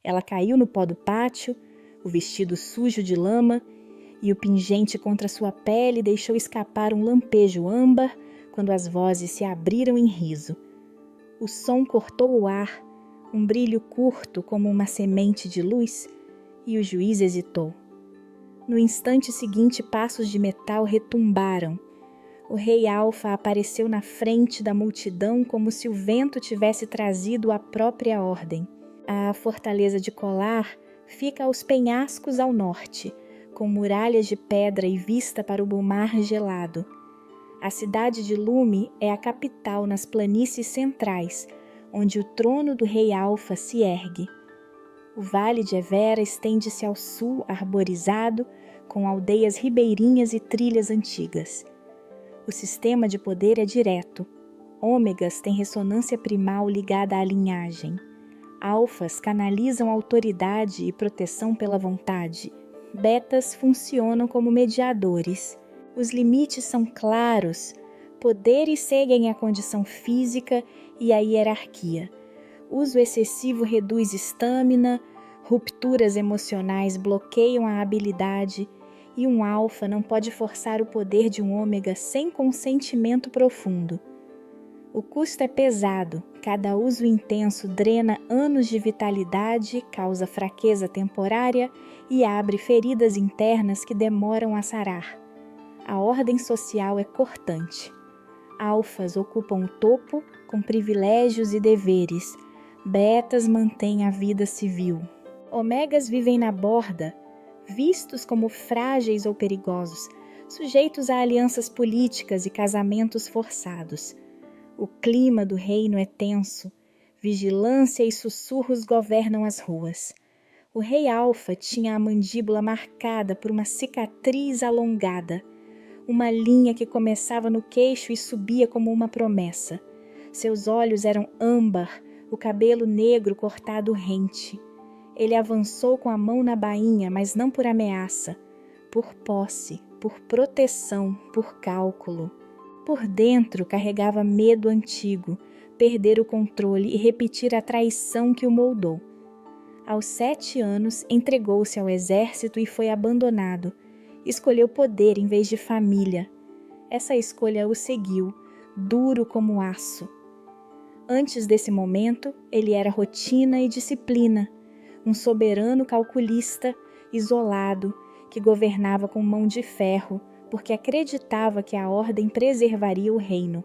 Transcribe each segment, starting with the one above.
Ela caiu no pó do pátio, o vestido sujo de lama, e o pingente contra sua pele deixou escapar um lampejo âmbar quando as vozes se abriram em riso. O som cortou o ar, um brilho curto como uma semente de luz, e o juiz hesitou. No instante seguinte, passos de metal retumbaram. O rei Alfa apareceu na frente da multidão como se o vento tivesse trazido a própria ordem. A fortaleza de Colar fica aos penhascos ao norte, com muralhas de pedra e vista para o mar gelado. A cidade de Lume é a capital nas planícies centrais, onde o trono do rei Alfa se ergue. O vale de Evera estende-se ao sul, arborizado, com aldeias ribeirinhas e trilhas antigas. O sistema de poder é direto. Ômegas têm ressonância primal ligada à linhagem. Alfas canalizam autoridade e proteção pela vontade. Betas funcionam como mediadores. Os limites são claros. Poderes seguem a condição física e a hierarquia. Uso excessivo reduz estamina, rupturas emocionais bloqueiam a habilidade e um alfa não pode forçar o poder de um ômega sem consentimento profundo. O custo é pesado, cada uso intenso drena anos de vitalidade, causa fraqueza temporária e abre feridas internas que demoram a sarar. A ordem social é cortante. Alfas ocupam o topo com privilégios e deveres. Betas mantêm a vida civil. Ômegas vivem na borda, vistos como frágeis ou perigosos, sujeitos a alianças políticas e casamentos forçados. O clima do reino é tenso, vigilância e sussurros governam as ruas. O rei Alfa tinha a mandíbula marcada por uma cicatriz alongada, uma linha que começava no queixo e subia como uma promessa. Seus olhos eram âmbar, o cabelo negro cortado rente. Ele avançou com a mão na bainha, mas não por ameaça, por posse, por proteção, por cálculo. Por dentro carregava medo antigo, perder o controle e repetir a traição que o moldou. Aos 7 anos, entregou-se ao exército e foi abandonado. Escolheu poder em vez de família. Essa escolha o seguiu, duro como aço. Antes desse momento, ele era rotina e disciplina, um soberano calculista, isolado, que governava com mão de ferro, porque acreditava que a ordem preservaria o reino.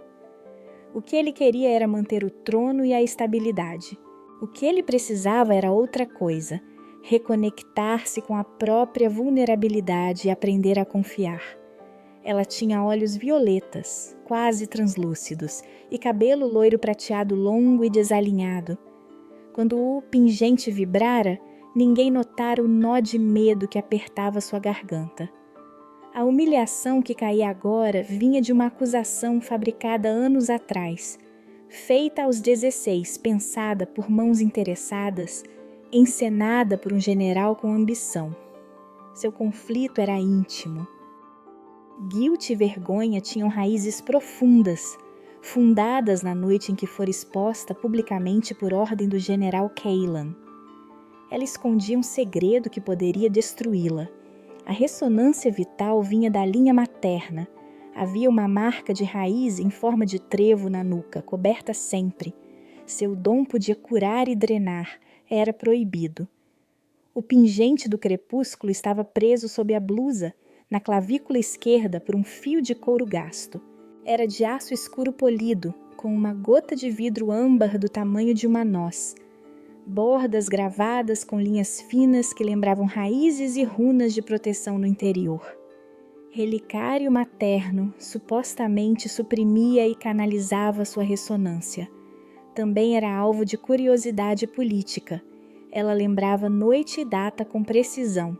O que ele queria era manter o trono e a estabilidade. O que ele precisava era outra coisa, reconectar-se com a própria vulnerabilidade e aprender a confiar. Ela tinha olhos violetas, quase translúcidos, e cabelo loiro prateado longo e desalinhado. Quando o pingente vibrara, ninguém notara o nó de medo que apertava sua garganta. A humilhação que caía agora vinha de uma acusação fabricada anos atrás, feita aos 16, pensada por mãos interessadas, encenada por um general com ambição. Seu conflito era íntimo. Guilt e vergonha tinham raízes profundas, fundadas na noite em que fora exposta publicamente por ordem do general Cailan. Ela escondia um segredo que poderia destruí-la. A ressonância vital vinha da linha materna. Havia uma marca de raiz em forma de trevo na nuca, coberta sempre. Seu dom podia curar e drenar, era proibido. O pingente do crepúsculo estava preso sob a blusa, na clavícula esquerda por um fio de couro gasto. Era de aço escuro polido, com uma gota de vidro âmbar do tamanho de uma noz. Bordas gravadas com linhas finas que lembravam raízes e runas de proteção no interior. Relicário materno, supostamente suprimia e canalizava sua ressonância. Também era alvo de curiosidade política. Ela lembrava noite e data com precisão.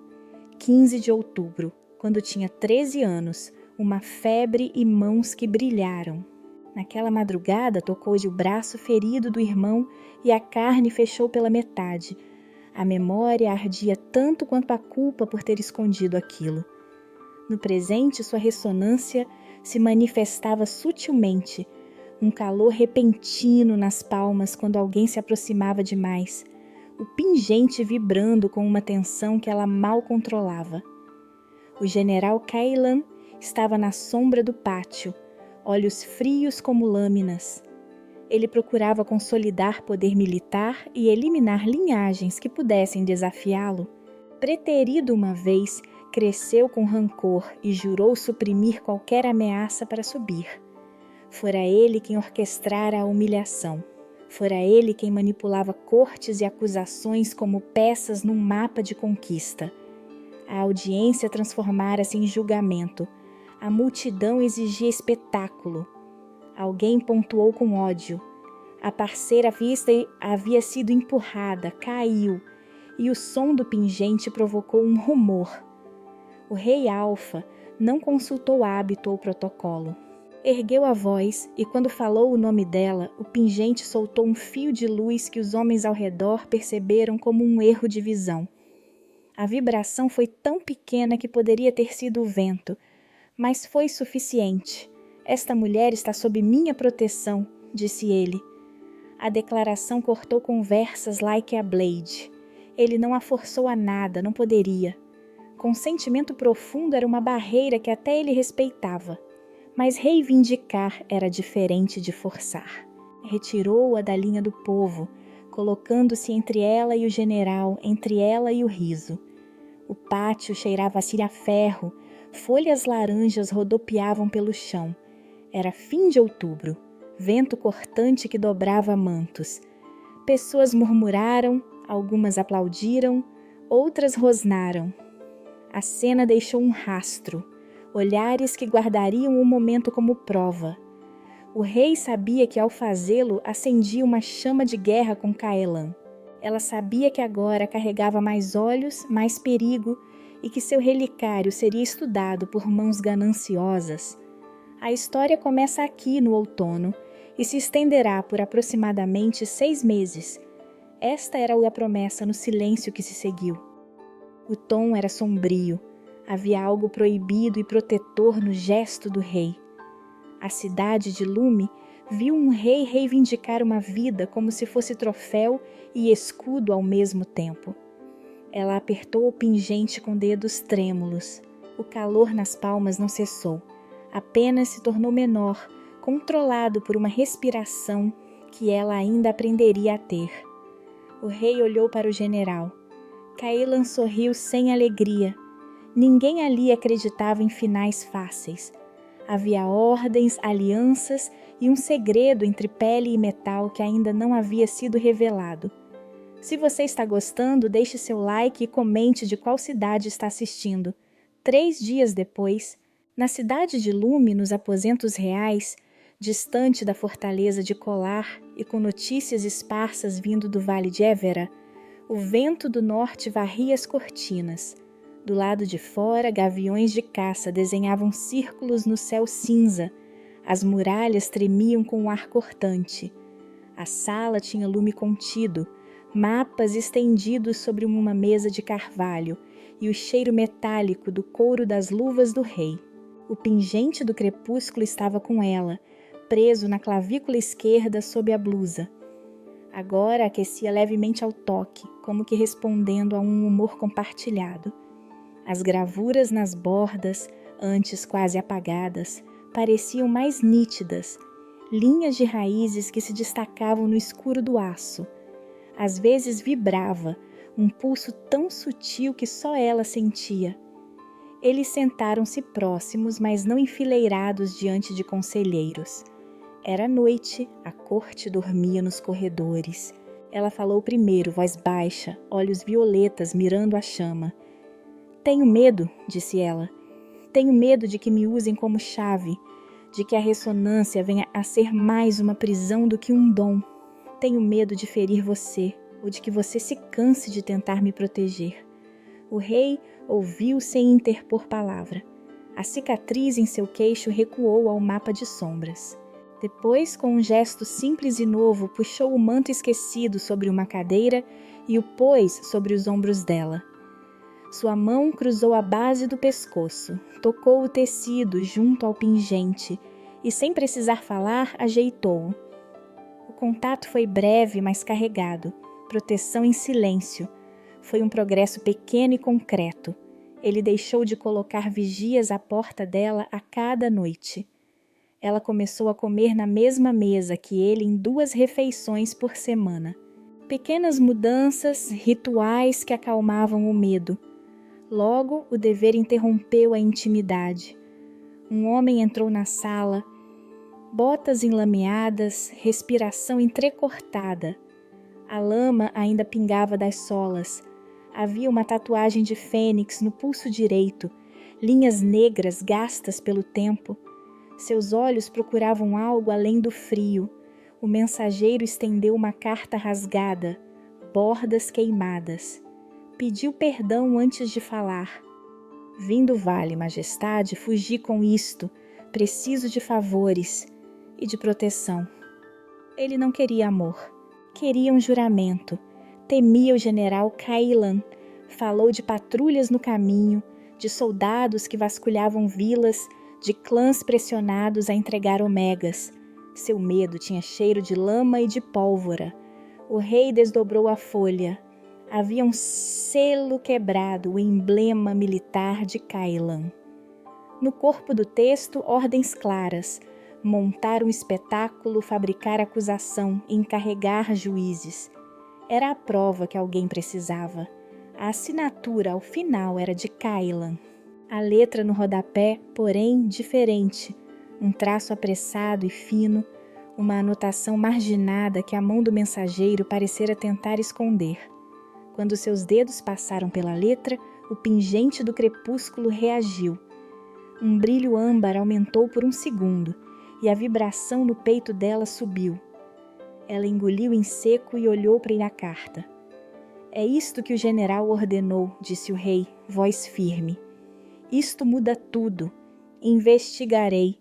15 de outubro, quando tinha 13 anos, uma febre e mãos que brilharam. Naquela madrugada tocou-lhe o braço ferido do irmão e a carne fechou pela metade. A memória ardia tanto quanto a culpa por ter escondido aquilo. No presente, sua ressonância se manifestava sutilmente, um calor repentino nas palmas quando alguém se aproximava demais. o pingente vibrando com uma tensão que ela mal controlava. O general Cailan estava na sombra do pátio, olhos frios como lâminas. Ele procurava consolidar poder militar e eliminar linhagens que pudessem desafiá-lo. Preterido uma vez, cresceu com rancor e jurou suprimir qualquer ameaça para subir. Fora ele quem orquestrara a humilhação. Fora ele quem manipulava cortes e acusações como peças num mapa de conquista. A audiência transformara-se em julgamento. A multidão exigia espetáculo. Alguém pontuou com ódio. A parceira vista havia sido empurrada, caiu, e o som do pingente provocou um rumor. O rei Alfa não consultou hábito ou protocolo. Ergueu a voz e, quando falou o nome dela, o pingente soltou um fio de luz que os homens ao redor perceberam como um erro de visão. A vibração foi tão pequena que poderia ter sido o vento, mas foi suficiente. Esta mulher está sob minha proteção, disse ele. A declaração cortou conversas like a blade. Ele não a forçou a nada, não poderia. Consentimento profundo era uma barreira que até ele respeitava. Mas reivindicar era diferente de forçar. Retirou-a da linha do povo, colocando-se entre ela e o general, entre ela e o riso. O pátio cheirava a cilha-ferro, folhas laranjas rodopiavam pelo chão. Era fim de outubro, vento cortante que dobrava mantos. Pessoas murmuraram, algumas aplaudiram, outras rosnaram. A cena deixou um rastro, olhares que guardariam o momento como prova. O rei sabia que ao fazê-lo acendia uma chama de guerra com Caelan. Ela sabia que agora carregava mais olhos, mais perigo e que seu relicário seria estudado por mãos gananciosas. A história começa aqui no outono e se estenderá por aproximadamente 6 meses. Esta era a promessa no silêncio que se seguiu. O tom era sombrio. Havia algo proibido e protetor no gesto do rei. A cidade de Lume viu um rei reivindicar uma vida como se fosse troféu e escudo ao mesmo tempo. Ela apertou o pingente com dedos trêmulos. O calor nas palmas não cessou, apenas se tornou menor, controlado por uma respiração que ela ainda aprenderia a ter. O rei olhou para o general. Cailan sorriu sem alegria. Ninguém ali acreditava em finais fáceis. Havia ordens, alianças e um segredo entre pele e metal que ainda não havia sido revelado. Se você está gostando, deixe seu like e comente de qual cidade está assistindo. 3 dias depois, na cidade de Lume, nos aposentos reais, distante da fortaleza de Colar e com notícias esparsas vindo do vale de Évera, o vento do norte varria as cortinas. Do lado de fora, gaviões de caça desenhavam círculos no céu cinza. As muralhas tremiam com o ar cortante. A sala tinha lume contido, mapas estendidos sobre uma mesa de carvalho e o cheiro metálico do couro das luvas do rei. O pingente do crepúsculo estava com ela, preso na clavícula esquerda sob a blusa. Agora aquecia levemente ao toque, como que respondendo a um humor compartilhado. As gravuras nas bordas, antes quase apagadas, pareciam mais nítidas, linhas de raízes que se destacavam no escuro do aço. Às vezes vibrava, um pulso tão sutil que só ela sentia. Eles sentaram-se próximos, mas não enfileirados diante de conselheiros. Era noite, a corte dormia nos corredores. Ela falou primeiro, voz baixa, olhos violetas mirando a chama. Tenho medo, disse ela. Tenho medo de que me usem como chave, de que a ressonância venha a ser mais uma prisão do que um dom. Tenho medo de ferir você, ou de que você se canse de tentar me proteger. O rei ouviu sem interpor palavra. A cicatriz em seu queixo recuou ao mapa de sombras. Depois, com um gesto simples e novo, puxou o manto esquecido sobre uma cadeira e o pôs sobre os ombros dela. Sua mão cruzou a base do pescoço, tocou o tecido junto ao pingente e, sem precisar falar, ajeitou-o. O contato foi breve, mas carregado. proteção em silêncio. Foi um progresso pequeno e concreto. Ele deixou de colocar vigias à porta dela a cada noite. Ela começou a comer na mesma mesa que ele em 2 refeições por semana. Pequenas mudanças, rituais que acalmavam o medo. Logo, o dever interrompeu a intimidade. Um homem entrou na sala, botas enlameadas, respiração entrecortada. A lama ainda pingava das solas. Havia uma tatuagem de fênix no pulso direito, linhas negras gastas pelo tempo. Seus olhos procuravam algo além do frio. O mensageiro estendeu uma carta rasgada, bordas queimadas. Pediu perdão antes de falar. Vim do vale, majestade, fugi com isto. Preciso de favores e de proteção. Ele não queria amor. Queria um juramento. Temia o general Kailan. Falou de patrulhas no caminho, de soldados que vasculhavam vilas, de clãs pressionados a entregar omegas. Seu medo tinha cheiro de lama e de pólvora. O rei desdobrou a folha. Havia um selo quebrado, o emblema militar de Kailan. No corpo do texto, ordens claras. Montar um espetáculo, fabricar acusação, encarregar juízes. Era a prova que alguém precisava. A assinatura, ao final, era de Kailan. A letra no rodapé, porém, diferente. Um traço apressado e fino, uma anotação marginada que a mão do mensageiro parecera tentar esconder. Quando seus dedos passaram pela letra, o pingente do crepúsculo reagiu. Um brilho âmbar aumentou por um segundo, e a vibração no peito dela subiu. Ela engoliu em seco e olhou para a carta. É isto que o general ordenou, disse o rei, voz firme. Isto muda tudo. Investigarei.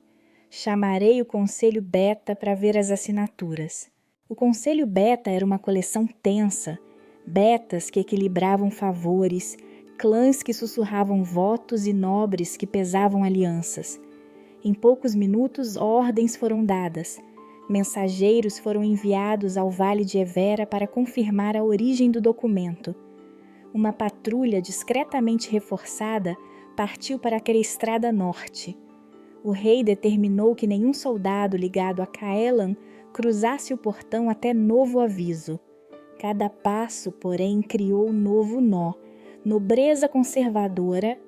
Chamarei o Conselho Beta para ver as assinaturas. O Conselho Beta era uma coleção tensa. Betas que equilibravam favores, clãs que sussurravam votos e nobres que pesavam alianças. Em poucos minutos, ordens foram dadas. Mensageiros foram enviados ao Vale de Evera para confirmar a origem do documento. Uma patrulha discretamente reforçada partiu para aquela estrada norte. O rei determinou que nenhum soldado ligado a Kailan cruzasse o portão até novo aviso. Cada passo, porém, criou um novo nó. Nobreza conservadora,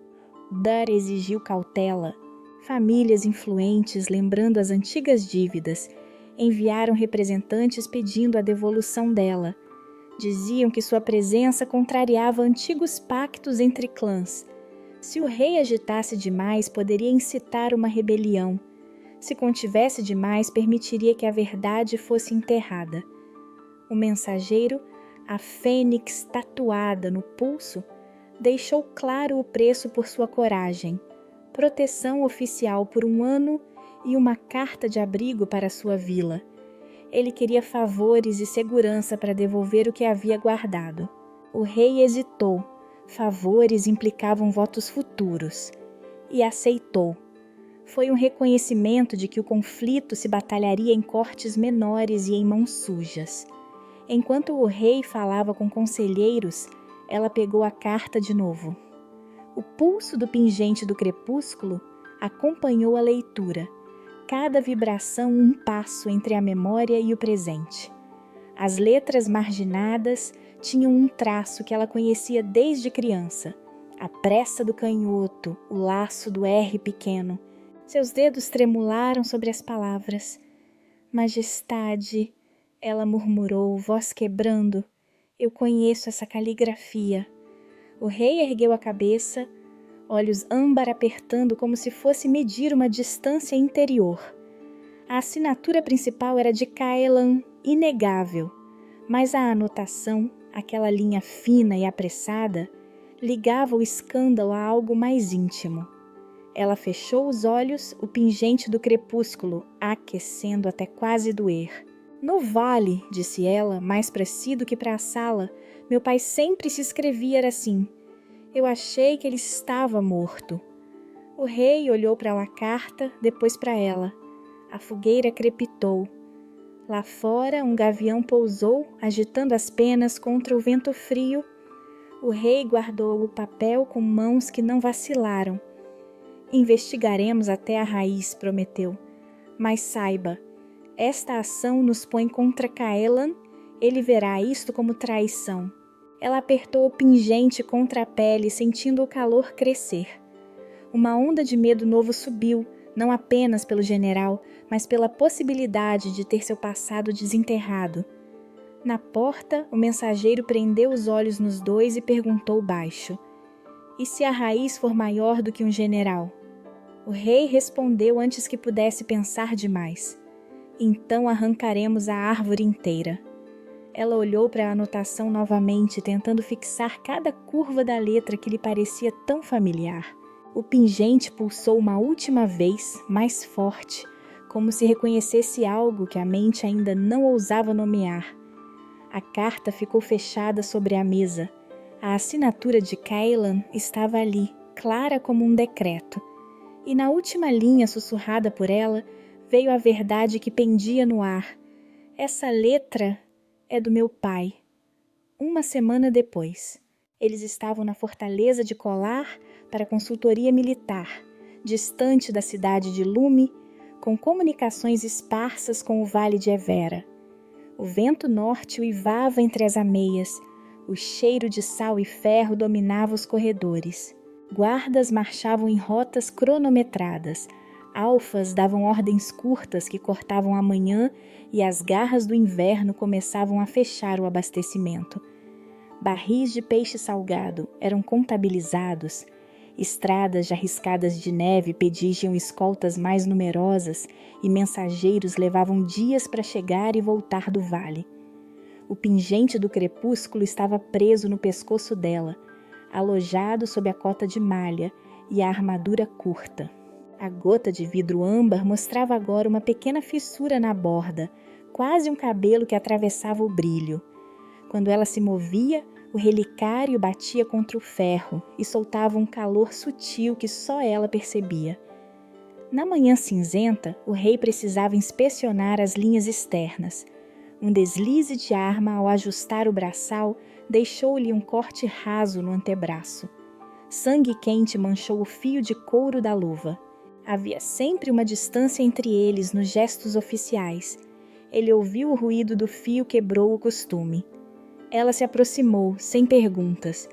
Dar exigiu cautela. Famílias influentes, lembrando as antigas dívidas, enviaram representantes pedindo a devolução dela. Diziam que sua presença contrariava antigos pactos entre clãs. Se o rei agitasse demais, poderia incitar uma rebelião. Se contivesse demais, permitiria que a verdade fosse enterrada. O mensageiro, a fênix tatuada no pulso, deixou claro o preço por sua coragem. Proteção oficial por 1 ano e uma carta de abrigo para sua vila. Ele queria favores e segurança para devolver o que havia guardado. O rei hesitou. Favores implicavam votos futuros. E aceitou. Foi um reconhecimento de que o conflito se batalharia em cortes menores e em mãos sujas. Enquanto o rei falava com conselheiros, ela pegou a carta de novo. O pulso do pingente do crepúsculo acompanhou a leitura. Cada vibração um passo entre a memória e o presente. As letras marginadas tinham um traço que ela conhecia desde criança. A pressa do canhoto, o laço do R pequeno. Seus dedos tremularam sobre as palavras. Majestade, ela murmurou, voz quebrando. Eu conheço essa caligrafia. O rei ergueu a cabeça, olhos âmbar apertando como se fosse medir uma distância interior. A assinatura principal era de Kailan, inegável, mas a anotação, aquela linha fina e apressada, ligava o escândalo a algo mais íntimo. Ela fechou os olhos, o pingente do crepúsculo, aquecendo até quase doer. No vale, disse ela, mais para si do que para a sala, meu pai sempre se escrevia assim. Eu achei que ele estava morto. O rei olhou para a carta, depois para ela. A fogueira crepitou. Lá fora, um gavião pousou, agitando as penas contra o vento frio. O rei guardou o papel com mãos que não vacilaram. Investigaremos até a raiz, prometeu. Mas saiba, esta ação nos põe contra Caelan, ele verá isto como traição. Ela apertou o pingente contra a pele, sentindo o calor crescer. Uma onda de medo novo subiu, não apenas pelo general, mas pela possibilidade de ter seu passado desenterrado. Na porta, o mensageiro prendeu os olhos nos dois e perguntou baixo: "E se a raiz for maior do que um general?" O rei respondeu antes que pudesse pensar demais: "Então arrancaremos a árvore inteira." Ela olhou para a anotação novamente, tentando fixar cada curva da letra que lhe parecia tão familiar. O pingente pulsou uma última vez, mais forte, como se reconhecesse algo que a mente ainda não ousava nomear. A carta ficou fechada sobre a mesa. A assinatura de Caelan estava ali, clara como um decreto. E na última linha sussurrada por ela, veio a verdade que pendia no ar. Essa letra é do meu pai. Uma semana depois, eles estavam na fortaleza de Colar para consultoria militar, distante da cidade de Lume, com comunicações esparsas com o vale de Evera. O vento norte uivava entre as ameias, o cheiro de sal e ferro dominava os corredores. Guardas marchavam em rotas cronometradas, alfas davam ordens curtas que cortavam a manhã e as garras do inverno começavam a fechar o abastecimento. Barris de peixe salgado eram contabilizados, estradas já riscadas de neve pediam escoltas mais numerosas e mensageiros levavam dias para chegar e voltar do vale. O pingente do crepúsculo estava preso no pescoço dela, alojado sob a cota de malha e a armadura curta. A gota de vidro âmbar mostrava agora uma pequena fissura na borda, quase um cabelo que atravessava o brilho. Quando ela se movia, o relicário batia contra o ferro e soltava um calor sutil que só ela percebia. Na manhã cinzenta, o rei precisava inspecionar as linhas externas. Um deslize de arma ao ajustar o braçal deixou-lhe um corte raso no antebraço. Sangue quente manchou o fio de couro da luva. Havia sempre uma distância entre eles nos gestos oficiais. Ele ouviu o ruído do fio quebrou o costume. Ela se aproximou, sem perguntas.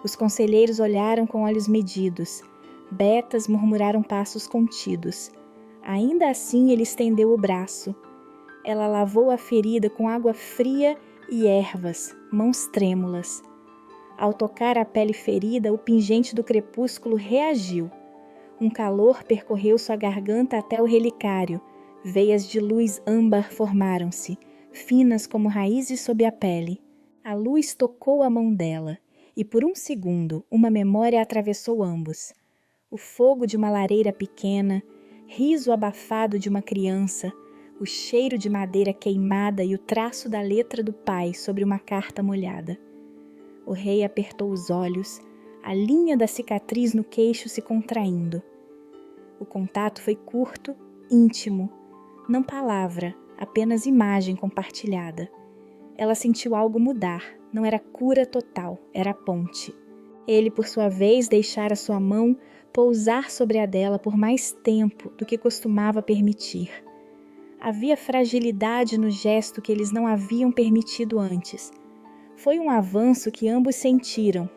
Os conselheiros olharam com olhos medidos. Betas murmuraram passos contidos. Ainda assim ele estendeu o braço. Ela lavou a ferida com água fria e ervas, mãos trêmulas. Ao tocar a pele ferida, o pingente do crepúsculo reagiu. Um calor percorreu sua garganta até o relicário. Veias de luz âmbar formaram-se, finas como raízes sob a pele. A luz tocou a mão dela, e por um segundo uma memória atravessou ambos. O fogo de uma lareira pequena, riso abafado de uma criança, o cheiro de madeira queimada e o traço da letra do pai sobre uma carta molhada. O rei apertou os olhos, a linha da cicatriz no queixo se contraindo. O contato foi curto, íntimo, não palavra, apenas imagem compartilhada. Ela sentiu algo mudar, não era cura total, era ponte. Ele, por sua vez, deixara sua mão pousar sobre a dela por mais tempo do que costumava permitir. Havia fragilidade no gesto que eles não haviam permitido antes. Foi um avanço que ambos sentiram.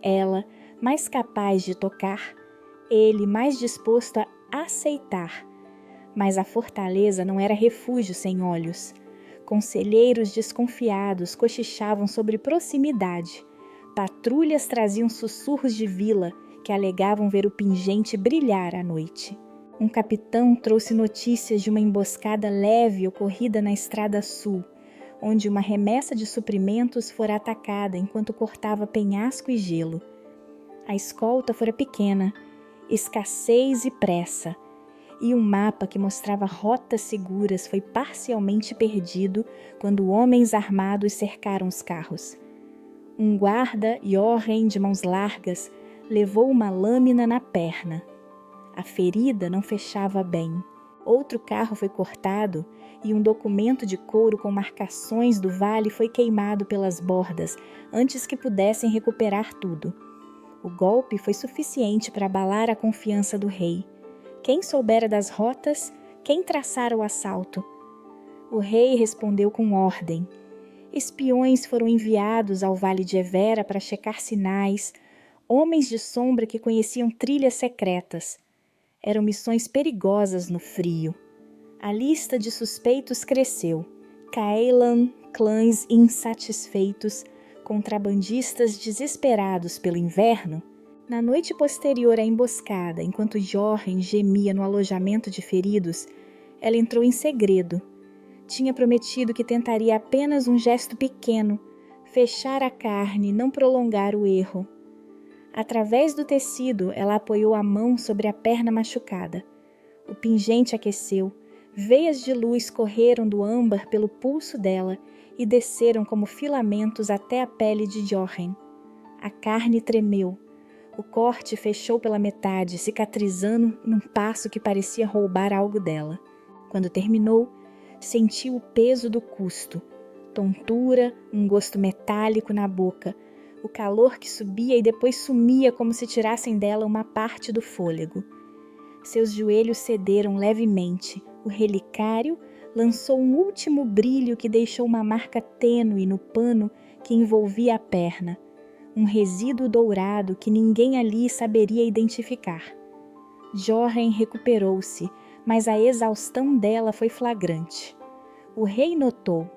Ela, mais capaz de tocar, ele, mais disposto a aceitar. Mas a fortaleza não era refúgio sem olhos. Conselheiros desconfiados cochichavam sobre proximidade. Patrulhas traziam sussurros de vila que alegavam ver o pingente brilhar à noite. Um capitão trouxe notícias de uma emboscada leve ocorrida na Estrada Sul, onde uma remessa de suprimentos fora atacada enquanto cortava penhasco e gelo. A escolta fora pequena, escassez e pressa, e um mapa que mostrava rotas seguras foi parcialmente perdido quando homens armados cercaram os carros. Um guarda, Jorren de mãos largas, levou uma lâmina na perna. A ferida não fechava bem. Outro carro foi cortado e um documento de couro com marcações do vale foi queimado pelas bordas antes que pudessem recuperar tudo. O golpe foi suficiente para abalar a confiança do rei. Quem soubera das rotas, quem traçara o assalto? O rei respondeu com ordem. Espiões foram enviados ao Vale de Evera para checar sinais, homens de sombra que conheciam trilhas secretas. Eram missões perigosas no frio. A lista de suspeitos cresceu. Caelan, clãs insatisfeitos, contrabandistas desesperados pelo inverno. Na noite posterior à emboscada, enquanto Jorren gemia no alojamento de feridos, ela entrou em segredo. Tinha prometido que tentaria apenas um gesto pequeno, fechar a carne, não prolongar o erro. Através do tecido, ela apoiou a mão sobre a perna machucada. O pingente aqueceu, veias de luz correram do âmbar pelo pulso dela e desceram como filamentos até a pele de Jorren. A carne tremeu. O corte fechou pela metade, cicatrizando num passo que parecia roubar algo dela. Quando terminou, sentiu o peso do custo, tontura, um gosto metálico na boca, o calor que subia e depois sumia como se tirassem dela uma parte do fôlego. Seus joelhos cederam levemente, o relicário lançou um último brilho que deixou uma marca tênue no pano que envolvia a perna, um resíduo dourado que ninguém ali saberia identificar. Jorren recuperou-se, mas a exaustão dela foi flagrante. O rei notou.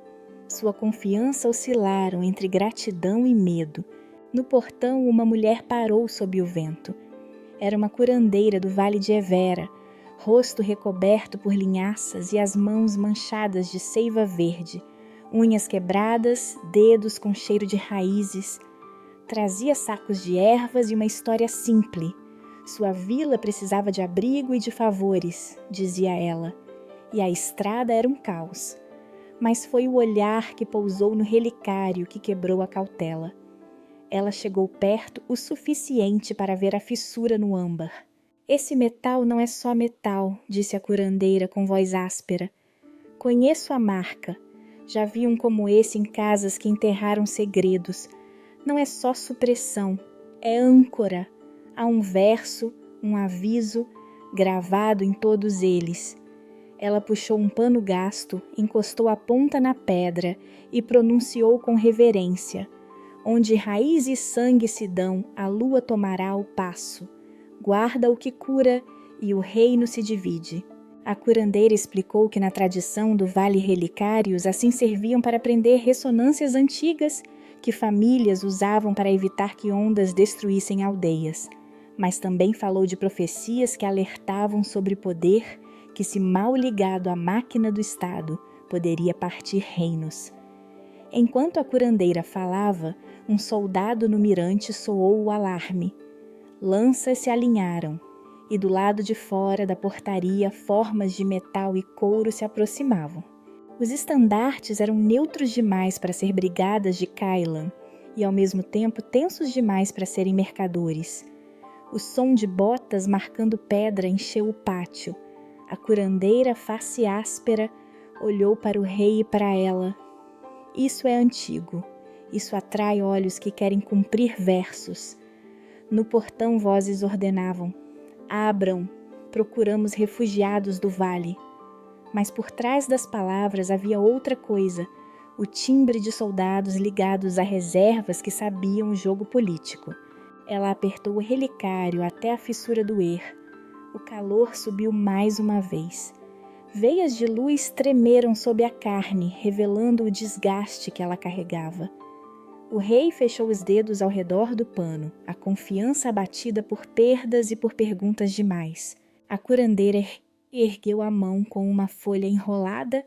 Sua confiança oscilaram entre gratidão e medo. No portão, uma mulher parou sob o vento. Era uma curandeira do Vale de Evera, rosto recoberto por linhaças e as mãos manchadas de seiva verde, unhas quebradas, dedos com cheiro de raízes. Trazia sacos de ervas e uma história simples. Sua vila precisava de abrigo e de favores, dizia ela, e a estrada era um caos. Mas foi o olhar que pousou no relicário que quebrou a cautela. Ela chegou perto o suficiente para ver a fissura no âmbar. Esse metal não é só metal, disse a curandeira com voz áspera. Conheço a marca. Já vi um como esse em casas que enterraram segredos. Não é só supressão, é âncora. Há um verso, um aviso, gravado em todos eles. Ela puxou um pano gasto, encostou a ponta na pedra e pronunciou com reverência. Onde raiz e sangue se dão, a lua tomará o passo. Guarda o que cura e o reino se divide. A curandeira explicou que na tradição do Vale Relicários assim serviam para prender ressonâncias antigas que famílias usavam para evitar que ondas destruíssem aldeias. Mas também falou de profecias que alertavam sobre poder que, se mal ligado à máquina do Estado, poderia partir reinos. Enquanto a curandeira falava, um soldado no mirante soou o alarme. Lanças se alinharam, e do lado de fora da portaria formas de metal e couro se aproximavam. Os estandartes eram neutros demais para ser brigadas de Caelan e, ao mesmo tempo, tensos demais para serem mercadores. O som de botas marcando pedra encheu o pátio. A curandeira, face áspera, olhou para o rei e para ela. Isso é antigo. Isso atrai olhos que querem cumprir versos. No portão vozes ordenavam. Abram, procuramos refugiados do vale. Mas por trás das palavras havia outra coisa, o timbre de soldados ligados a reservas que sabiam o jogo político. Ela apertou o relicário até a fissura doer. O calor subiu mais uma vez. Veias de luz tremeram sob a carne, revelando o desgaste que ela carregava. O rei fechou os dedos ao redor do pano, a confiança abatida por perdas e por perguntas demais. A curandeira ergueu a mão com uma folha enrolada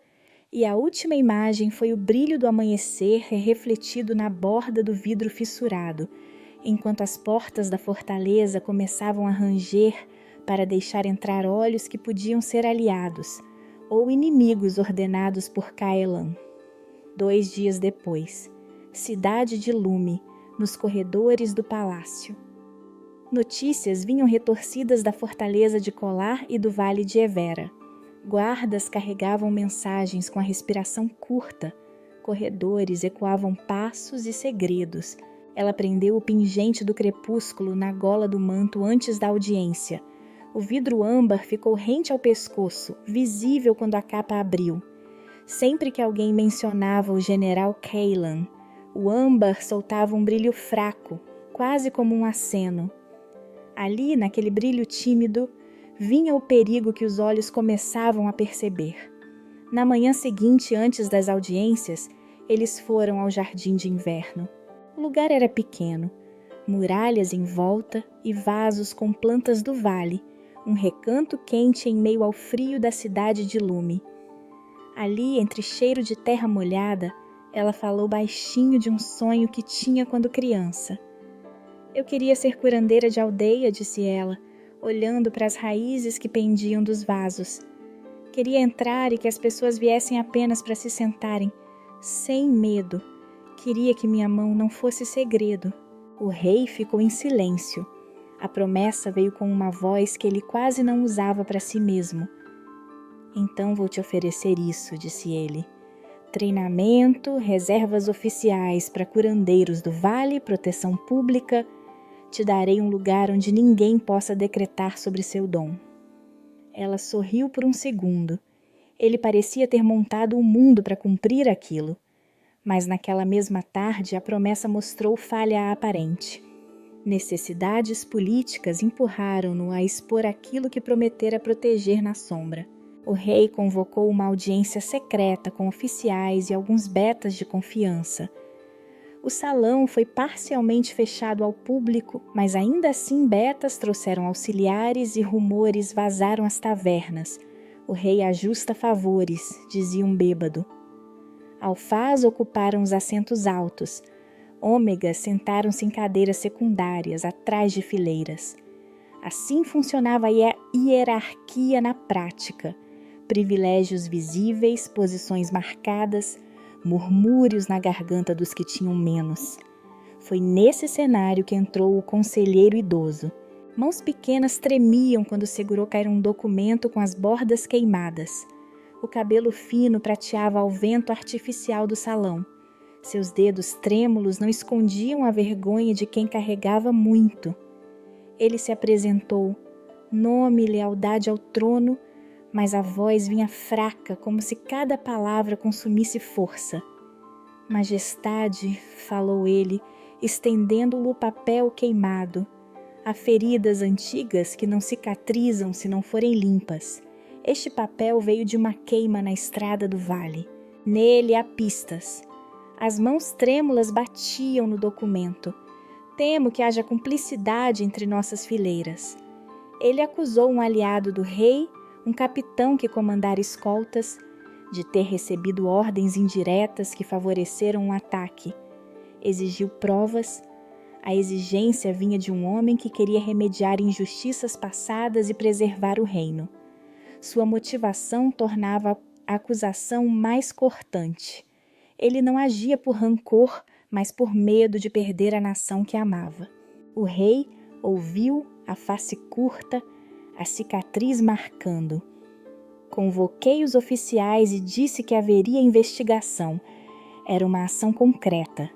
e a última imagem foi o brilho do amanhecer refletido na borda do vidro fissurado, enquanto as portas da fortaleza começavam a ranger para deixar entrar olhos que podiam ser aliados ou inimigos ordenados por Caelan. 2 dias depois, cidade de lume, nos corredores do palácio. Notícias vinham retorcidas da fortaleza de Colar e do Vale de Evera. Guardas carregavam mensagens com a respiração curta. Corredores ecoavam passos e segredos. Ela prendeu o pingente do crepúsculo na gola do manto antes da audiência. O vidro âmbar ficou rente ao pescoço, visível quando a capa abriu. Sempre que alguém mencionava o general Cailan, o âmbar soltava um brilho fraco, quase como um aceno. Ali, naquele brilho tímido, vinha o perigo que os olhos começavam a perceber. Na manhã seguinte, antes das audiências, eles foram ao jardim de inverno. O lugar era pequeno, muralhas em volta e vasos com plantas do vale, um recanto quente em meio ao frio da cidade de Lume. Ali, entre cheiro de terra molhada, ela falou baixinho de um sonho que tinha quando criança. Eu queria ser curandeira de aldeia, disse ela, olhando para as raízes que pendiam dos vasos. Queria entrar e que as pessoas viessem apenas para se sentarem, sem medo. Queria que minha mão não fosse segredo. O rei ficou em silêncio. A promessa veio com uma voz que ele quase não usava para si mesmo. Então vou te oferecer isso, disse ele. Treinamento, reservas oficiais para curandeiros do vale, proteção pública. Te darei um lugar onde ninguém possa decretar sobre seu dom. Ela sorriu por um segundo. Ele parecia ter montado o mundo para cumprir aquilo. Mas naquela mesma tarde a promessa mostrou falha aparente. Necessidades políticas empurraram-no a expor aquilo que prometera proteger na sombra. O rei convocou uma audiência secreta com oficiais e alguns betas de confiança. O salão foi parcialmente fechado ao público, mas ainda assim betas trouxeram auxiliares e rumores vazaram às tavernas. O rei ajusta favores, dizia um bêbado. Alfaz ocuparam os assentos altos. Ômegas sentaram-se em cadeiras secundárias, atrás de fileiras. Assim funcionava a hierarquia na prática. Privilégios visíveis, posições marcadas, murmúrios na garganta dos que tinham menos. Foi nesse cenário que entrou o conselheiro idoso. Mãos pequenas tremiam quando segurou cair um documento com as bordas queimadas. O cabelo fino prateava ao vento artificial do salão. Seus dedos trêmulos não escondiam a vergonha de quem carregava muito. Ele se apresentou, nome e lealdade ao trono, mas a voz vinha fraca, como se cada palavra consumisse força. Majestade, falou ele, estendendo-lhe o papel queimado. Há feridas antigas que não cicatrizam se não forem limpas. Este papel veio de uma queima na estrada do vale. Nele há pistas. As mãos trêmulas batiam no documento. Temo que haja cumplicidade entre nossas fileiras. Ele acusou um aliado do rei, um capitão que comandara escoltas, de ter recebido ordens indiretas que favoreceram um ataque. Exigiu provas. A exigência vinha de um homem que queria remediar injustiças passadas e preservar o reino. Sua motivação tornava a acusação mais cortante. Ele não agia por rancor, mas por medo de perder a nação que amava. O rei ouviu, a face curta, a cicatriz marcando. Convoquei os oficiais e disse que haveria investigação. Era uma ação concreta,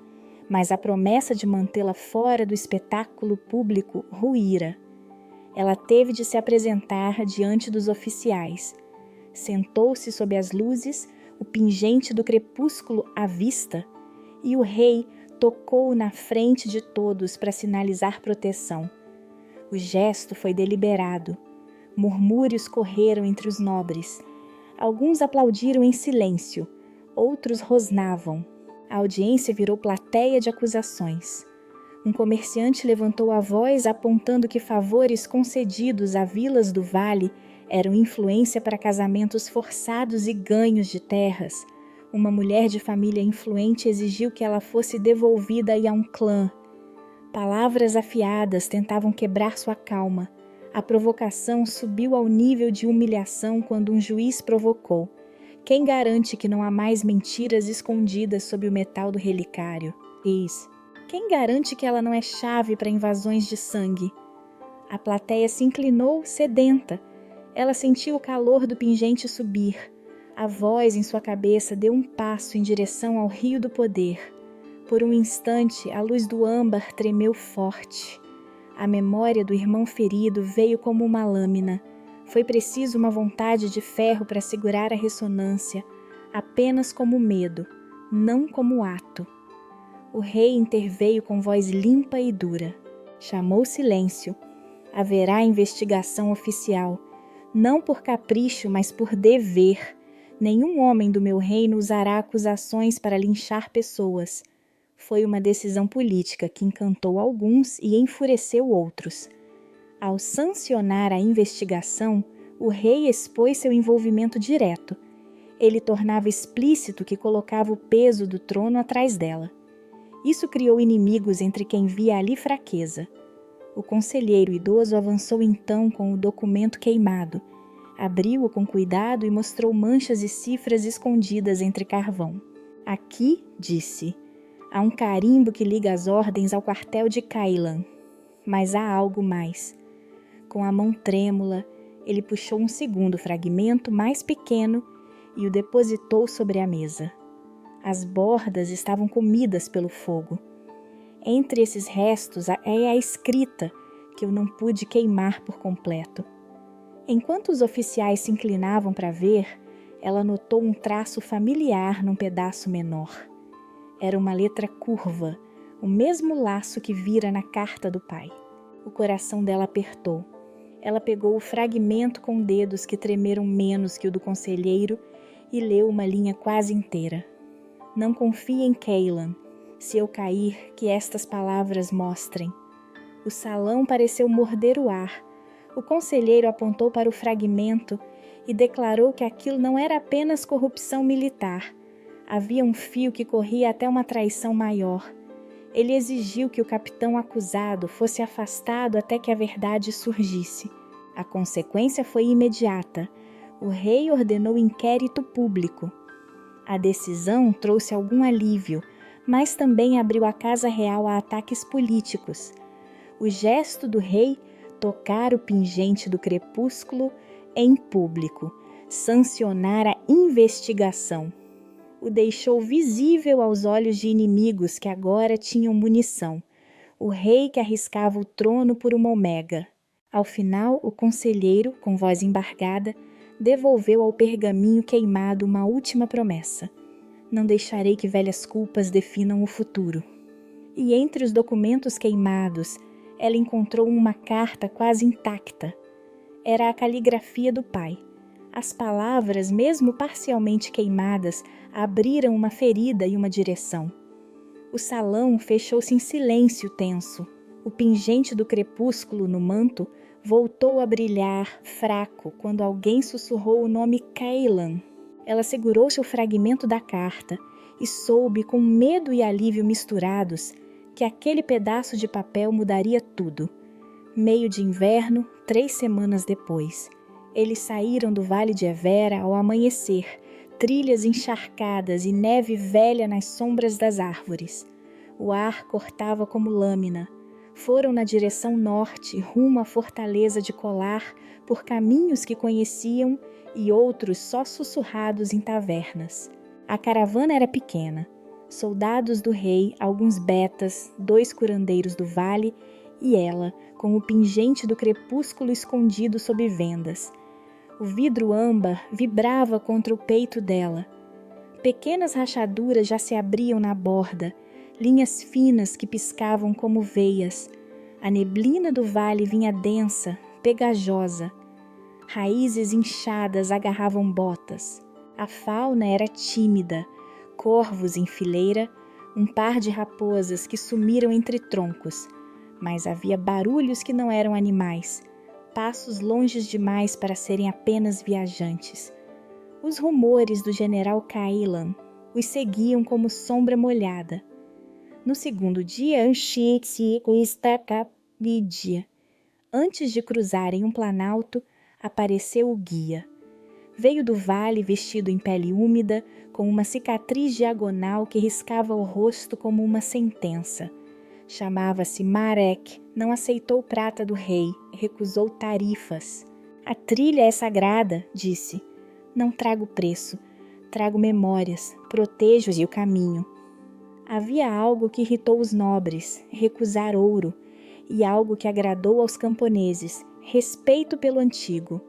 mas a promessa de mantê-la fora do espetáculo público ruíra. Ela teve de se apresentar diante dos oficiais. Sentou-se sob as luzes, o pingente do crepúsculo à vista, e o rei tocou na frente de todos para sinalizar proteção. O gesto foi deliberado. Murmúrios correram entre os nobres. Alguns aplaudiram em silêncio, outros rosnavam. A audiência virou plateia de acusações. Um comerciante levantou a voz apontando que favores concedidos a vilas do vale eram influência para casamentos forçados e ganhos de terras. Uma mulher de família influente exigiu que ela fosse devolvida a um clã. Palavras afiadas tentavam quebrar sua calma. A provocação subiu ao nível de humilhação quando um juiz provocou. Quem garante que não há mais mentiras escondidas sob o metal do relicário? Quem garante que ela não é chave para invasões de sangue? A plateia se inclinou sedenta. Ela sentiu o calor do pingente subir. A voz em sua cabeça deu um passo em direção ao rio do poder. Por um instante, a luz do âmbar tremeu forte. A memória do irmão ferido veio como uma lâmina. Foi preciso uma vontade de ferro para segurar a ressonância, apenas como medo, não como ato. O rei interveio com voz limpa e dura. Chamou silêncio. Haverá investigação oficial, não por capricho, mas por dever. Nenhum homem do meu reino usará acusações para linchar pessoas. Foi uma decisão política que encantou alguns e enfureceu outros. Ao sancionar a investigação, o rei expôs seu envolvimento direto. Ele tornava explícito que colocava o peso do trono atrás dela. Isso criou inimigos entre quem via ali fraqueza. O conselheiro idoso avançou então com o documento queimado. Abriu-o com cuidado e mostrou manchas e cifras escondidas entre carvão. Aqui, disse, há um carimbo que liga as ordens ao quartel de Cailan. Mas há algo mais. Com a mão trêmula, ele puxou um segundo fragmento mais pequeno e o depositou sobre a mesa. As bordas estavam comidas pelo fogo. Entre esses restos é a escrita que eu não pude queimar por completo. Enquanto os oficiais se inclinavam para ver, ela notou um traço familiar num pedaço menor. Era uma letra curva, o mesmo laço que vira na carta do pai. O coração dela apertou. Ela pegou o fragmento com dedos que tremeram menos que o do conselheiro e leu uma linha quase inteira. Não confie em Cailan. Se eu cair, que estas palavras mostrem. O salão pareceu morder o ar. O conselheiro apontou para o fragmento e declarou que aquilo não era apenas corrupção militar. Havia um fio que corria até uma traição maior. Ele exigiu que o capitão acusado fosse afastado até que a verdade surgisse. A consequência foi imediata. O rei ordenou inquérito público. A decisão trouxe algum alívio, mas também abriu a casa real a ataques políticos. O gesto do rei, tocar o pingente do crepúsculo em público, sancionar a investigação, o deixou visível aos olhos de inimigos que agora tinham munição, o rei que arriscava o trono por uma omega. Ao final, o conselheiro, com voz embargada, devolveu ao pergaminho queimado uma última promessa. Não deixarei que velhas culpas definam o futuro. E entre os documentos queimados, ela encontrou uma carta quase intacta. Era a caligrafia do pai. As palavras, mesmo parcialmente queimadas, abriram uma ferida e uma direção. O salão fechou-se em silêncio tenso. O pingente do crepúsculo no manto voltou a brilhar, fraco, quando alguém sussurrou o nome Cailan. Ela segurou-se o fragmento da carta e soube, com medo e alívio misturados, que aquele pedaço de papel mudaria tudo. Meio de inverno, 3 semanas depois. Eles saíram do Vale de Evera ao amanhecer, trilhas encharcadas e neve velha nas sombras das árvores. O ar cortava como lâmina. Foram na direção norte, rumo à fortaleza de Colar, por caminhos que conheciam e outros só sussurrados em tavernas. A caravana era pequena. Soldados do rei, alguns betas, 2 curandeiros do vale e ela, com o pingente do crepúsculo escondido sob vendas. O vidro âmbar vibrava contra o peito dela. Pequenas rachaduras já se abriam na borda, linhas finas que piscavam como veias. A neblina do vale vinha densa, pegajosa. Raízes inchadas agarravam botas. A fauna era tímida, corvos em fileira, um par de raposas que sumiram entre troncos. Mas havia barulhos que não eram animais, passos longes demais para serem apenas viajantes. Os rumores do general Cailan os seguiam como sombra molhada. No segundo dia, antes de cruzarem um planalto, apareceu o guia. Veio do vale vestido em pele úmida, com uma cicatriz diagonal que riscava o rosto como uma sentença. Chamava-se Marek, não aceitou prata do rei, recusou tarifas. A trilha é sagrada, disse. Não trago preço, trago memórias, protejo-lhe o caminho. Havia algo que irritou os nobres, recusar ouro, e algo que agradou aos camponeses, respeito pelo antigo.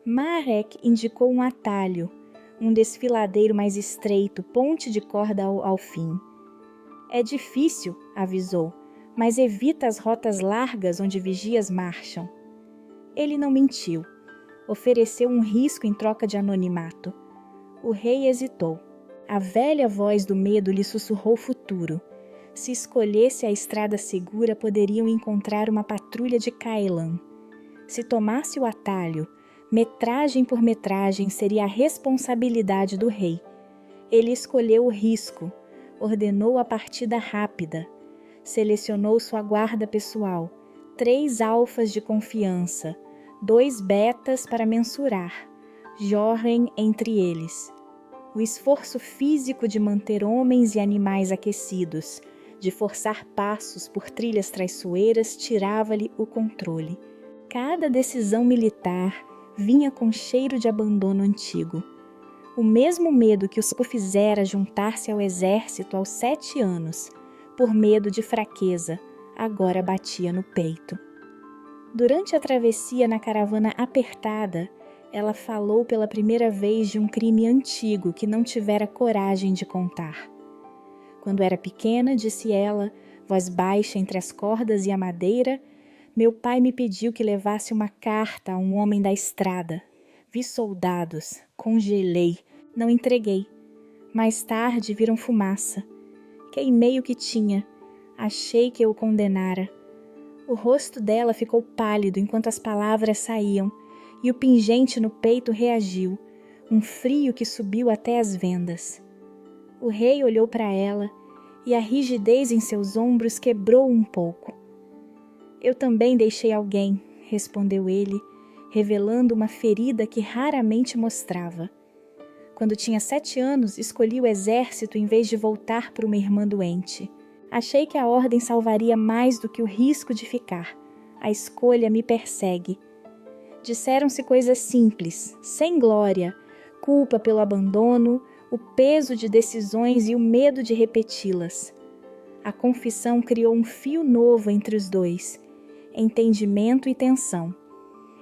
Marek indicou um atalho, um desfiladeiro mais estreito, ponte de corda ao fim. É difícil, avisou, mas evita as rotas largas onde vigias marcham. Ele não mentiu. Ofereceu um risco em troca de anonimato. O rei hesitou. A velha voz do medo lhe sussurrou o futuro. Se escolhesse a estrada segura, poderiam encontrar uma patrulha de Caelan. Se tomasse o atalho, metragem por metragem seria a responsabilidade do rei. Ele escolheu o risco, ordenou a partida rápida, selecionou sua guarda pessoal, 3 alfas de confiança, 2 betas para mensurar, Jorren entre eles. O esforço físico de manter homens e animais aquecidos, de forçar passos por trilhas traiçoeiras, tirava-lhe o controle. Cada decisão militar vinha com cheiro de abandono antigo. O mesmo medo que os fizera juntar-se ao exército aos 7 anos, por medo de fraqueza, agora batia no peito. Durante a travessia na caravana apertada, ela falou pela primeira vez de um crime antigo que não tivera coragem de contar. Quando era pequena, disse ela, voz baixa entre as cordas e a madeira, meu pai me pediu que levasse uma carta a um homem da estrada. Vi soldados, congelei, não entreguei. Mais tarde viram fumaça. Queimei o que tinha. Achei que eu o condenara. O rosto dela ficou pálido enquanto as palavras saíam, e o pingente no peito reagiu, um frio que subiu até as vendas. O rei olhou para ela, e a rigidez em seus ombros quebrou um pouco. Eu também deixei alguém, respondeu ele, revelando uma ferida que raramente mostrava. Quando tinha 7 anos, escolhi o exército em vez de voltar para uma irmã doente. Achei que a ordem salvaria mais do que o risco de ficar. A escolha me persegue. Disseram-se coisas simples, sem glória, culpa pelo abandono, o peso de decisões e o medo de repeti-las. A confissão criou um fio novo entre os dois, entendimento e tensão.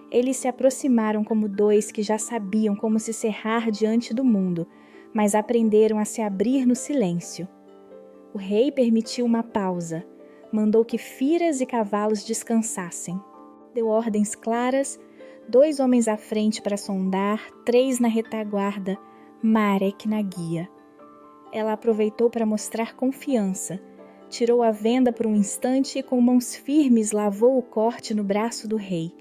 Eles se aproximaram como 2 que já sabiam como se cerrar diante do mundo, mas aprenderam a se abrir no silêncio. O rei permitiu uma pausa, mandou que firas e cavalos descansassem. Deu ordens claras, 2 homens à frente para sondar, 3 na retaguarda, Marek na guia. Ela aproveitou para mostrar confiança, tirou a venda por um instante e com mãos firmes lavou o corte no braço do rei,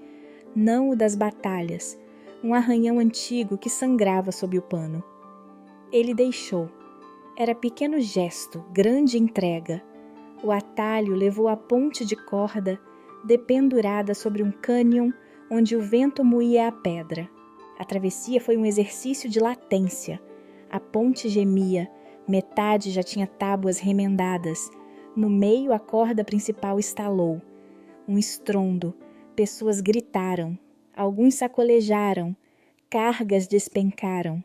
não o das batalhas, um arranhão antigo que sangrava sob o pano. Ele deixou. Era pequeno gesto, grande entrega. O atalho levou a ponte de corda, dependurada sobre um cânion onde o vento moía a pedra. A travessia foi um exercício de latência. A ponte gemia, metade já tinha tábuas remendadas. No meio, a corda principal estalou. Um estrondo. Pessoas gritaram. Alguns sacolejaram. Cargas despencaram.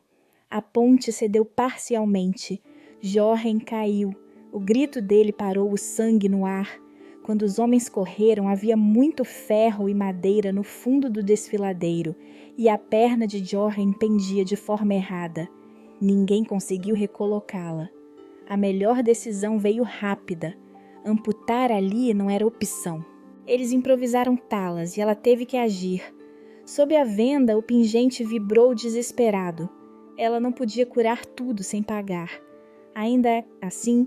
A ponte cedeu parcialmente. Jorren caiu. O grito dele parou o sangue no ar. Quando os homens correram, havia muito ferro e madeira no fundo do desfiladeiro, e a perna de Jorren pendia de forma errada. Ninguém conseguiu recolocá-la. A melhor decisão veio rápida. Amputar ali não era opção. Eles improvisaram talas e ela teve que agir. Sob a venda, o pingente vibrou desesperado. Ela não podia curar tudo sem pagar. Ainda assim,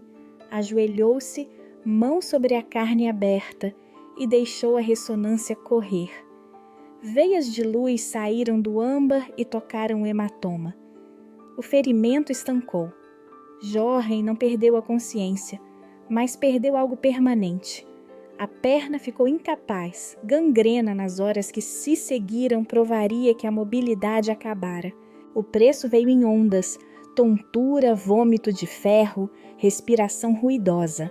ajoelhou-se, mão sobre a carne aberta, e deixou a ressonância correr. Veias de luz saíram do âmbar e tocaram o hematoma. O ferimento estancou. Jorren não perdeu a consciência, mas perdeu algo permanente. A perna ficou incapaz, gangrena nas horas que se seguiram provaria que a mobilidade acabara. O preço veio em ondas, tontura, vômito de ferro, respiração ruidosa.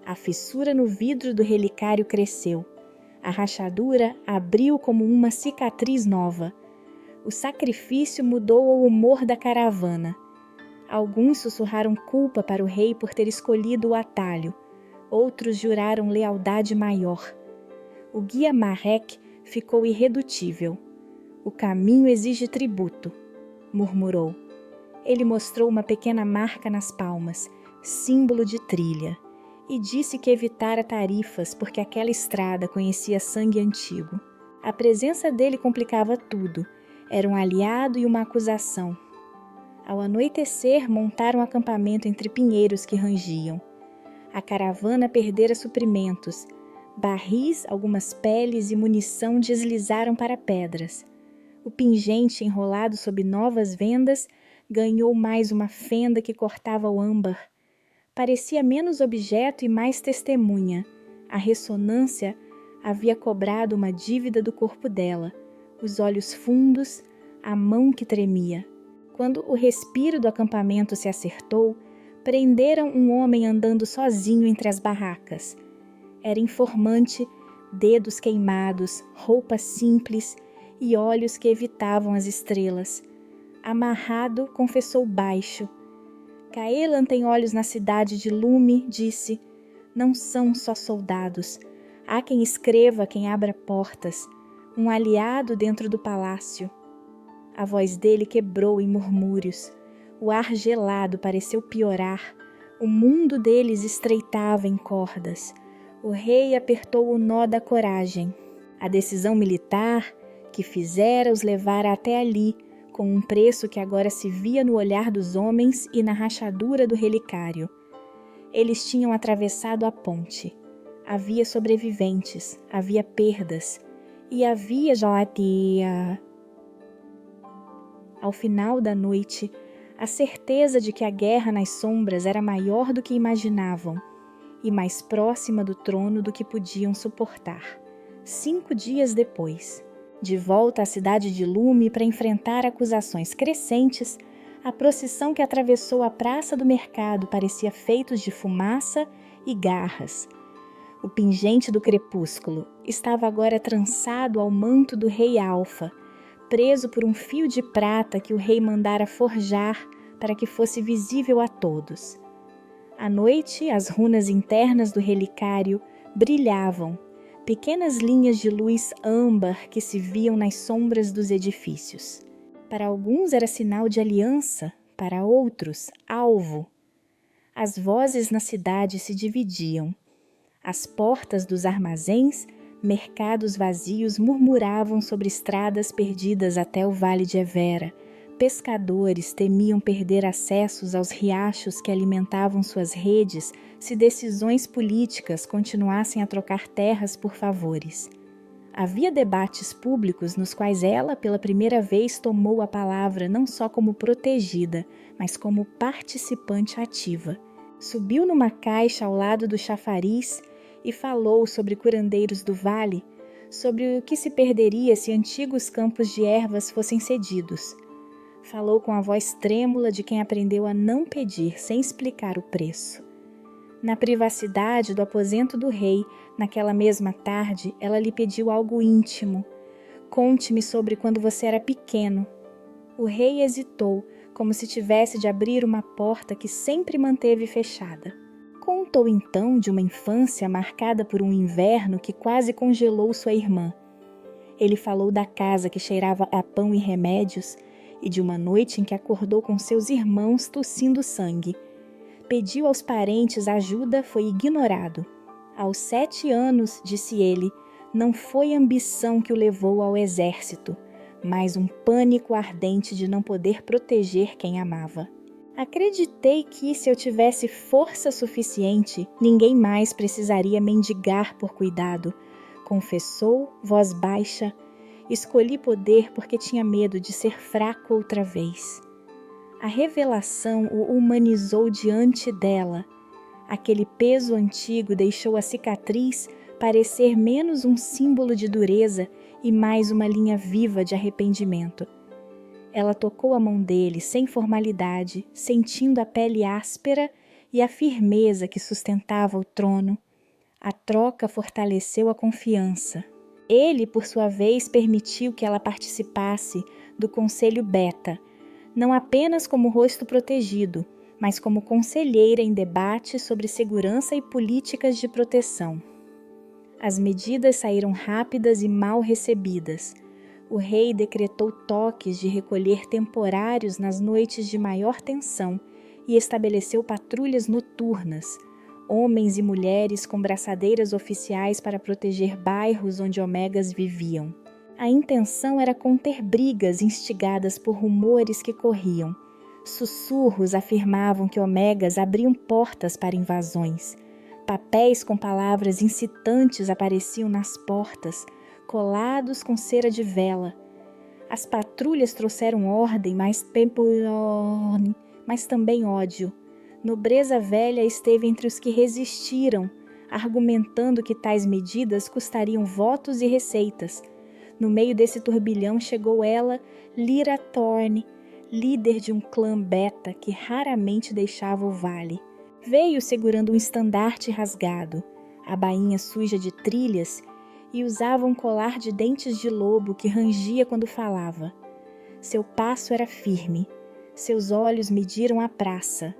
A fissura no vidro do relicário cresceu. A rachadura abriu como uma cicatriz nova. O sacrifício mudou o humor da caravana. Alguns sussurraram culpa para o rei por ter escolhido o atalho. Outros juraram lealdade maior. O guia Marek ficou irredutível. O caminho exige tributo, murmurou. Ele mostrou uma pequena marca nas palmas, símbolo de trilha, e disse que evitara tarifas porque aquela estrada conhecia sangue antigo. A presença dele complicava tudo. Era um aliado e uma acusação. Ao anoitecer, montaram um acampamento entre pinheiros que rangiam. A caravana perdera suprimentos. Barris, algumas peles e munição deslizaram para pedras. O pingente, enrolado sob novas vendas, ganhou mais uma fenda que cortava o âmbar. Parecia menos objeto e mais testemunha. A ressonância havia cobrado uma dívida do corpo dela, os olhos fundos, a mão que tremia. Quando o respiro do acampamento se acertou, prenderam um homem andando sozinho entre as barracas. Era informante, dedos queimados, roupa simples e olhos que evitavam as estrelas. Amarrado, confessou baixo. Caelan tem olhos na cidade de lume, disse. Não são só soldados. Há quem escreva, quem abra portas. Um aliado dentro do palácio. A voz dele quebrou em murmúrios. O ar gelado pareceu piorar. O mundo deles estreitava em cordas. O rei apertou o nó da coragem. A decisão militar que fizera os levara até ali, com um preço que agora se via no olhar dos homens e na rachadura do relicário. Eles tinham atravessado a ponte. Havia sobreviventes, havia perdas, e havia Joatia. Ao final da noite, a certeza de que a guerra nas sombras era maior do que imaginavam e mais próxima do trono do que podiam suportar. 5 dias depois, de volta à cidade de Lume para enfrentar acusações crescentes, a procissão que atravessou a praça do mercado parecia feita de fumaça e garras. O pingente do crepúsculo estava agora trançado ao manto do rei Alfa, preso por um fio de prata que o rei mandara forjar para que fosse visível a todos. À noite, as runas internas do relicário brilhavam, pequenas linhas de luz âmbar que se viam nas sombras dos edifícios. Para alguns era sinal de aliança, para outros, alvo. As vozes na cidade se dividiam. As portas dos armazéns, mercados vazios murmuravam sobre estradas perdidas até o vale de Evera. Pescadores temiam perder acessos aos riachos que alimentavam suas redes se decisões políticas continuassem a trocar terras por favores. Havia debates públicos nos quais ela, pela primeira vez, tomou a palavra não só como protegida, mas como participante ativa. Subiu numa caixa ao lado do chafariz e falou sobre curandeiros do vale, sobre o que se perderia se antigos campos de ervas fossem cedidos. Falou com a voz trêmula de quem aprendeu a não pedir sem explicar o preço. Na privacidade do aposento do rei, naquela mesma tarde, ela lhe pediu algo íntimo. Conte-me sobre quando você era pequeno. O rei hesitou, como se tivesse de abrir uma porta que sempre manteve fechada. Contou então de uma infância marcada por um inverno que quase congelou sua irmã. Ele falou da casa que cheirava a pão e remédios e de uma noite em que acordou com seus irmãos tossindo sangue. Pediu aos parentes ajuda, foi ignorado. Aos 7 anos, disse ele, não foi ambição que o levou ao exército, mas um pânico ardente de não poder proteger quem amava. Acreditei que, se eu tivesse força suficiente, ninguém mais precisaria mendigar por cuidado, confessou, voz baixa. Escolhi poder porque tinha medo de ser fraco outra vez. A revelação o humanizou diante dela. Aquele peso antigo deixou a cicatriz parecer menos um símbolo de dureza e mais uma linha viva de arrependimento. Ela tocou a mão dele sem formalidade, sentindo a pele áspera e a firmeza que sustentava o trono. A troca fortaleceu a confiança. Ele, por sua vez, permitiu que ela participasse do Conselho Beta, não apenas como rosto protegido, mas como conselheira em debates sobre segurança e políticas de proteção. As medidas saíram rápidas e mal recebidas. O rei decretou toques de recolher temporários nas noites de maior tensão e estabeleceu patrulhas noturnas, homens e mulheres com braçadeiras oficiais para proteger bairros onde omegas viviam. A intenção era conter brigas instigadas por rumores que corriam. Sussurros afirmavam que omegas abriam portas para invasões. Papéis com palavras incitantes apareciam nas portas, colados com cera de vela. As patrulhas trouxeram ordem, mas também ódio. Nobreza velha esteve entre os que resistiram, argumentando que tais medidas custariam votos e receitas. No meio desse turbilhão chegou ela, Lyra Thorne, líder de um clã beta que raramente deixava o vale. Veio segurando um estandarte rasgado, a bainha suja de trilhas, e usava um colar de dentes de lobo que rangia quando falava. Seu passo era firme, seus olhos mediram a praça.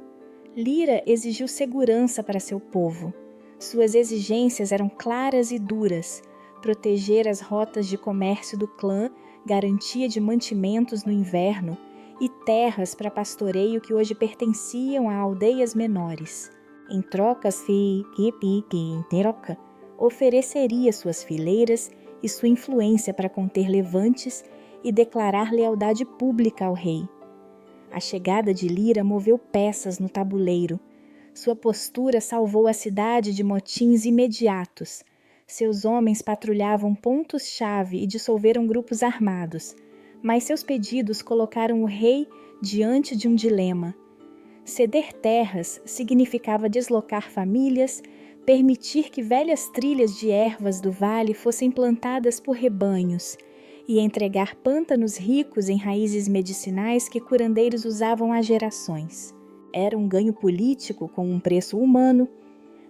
Lyra exigiu segurança para seu povo. Suas exigências eram claras e duras: proteger as rotas de comércio do clã, garantia de mantimentos no inverno e terras para pastoreio que hoje pertenciam a aldeias menores. Em trocas, ofereceria suas fileiras e sua influência para conter levantes e declarar lealdade pública ao rei. A chegada de Lyra moveu peças no tabuleiro. Sua postura salvou a cidade de motins imediatos. Seus homens patrulhavam pontos-chave e dissolveram grupos armados, mas seus pedidos colocaram o rei diante de um dilema. Ceder terras significava deslocar famílias, permitir que velhas trilhas de ervas do vale fossem plantadas por rebanhos e entregar pântanos ricos em raízes medicinais que curandeiros usavam há gerações. Era um ganho político com um preço humano.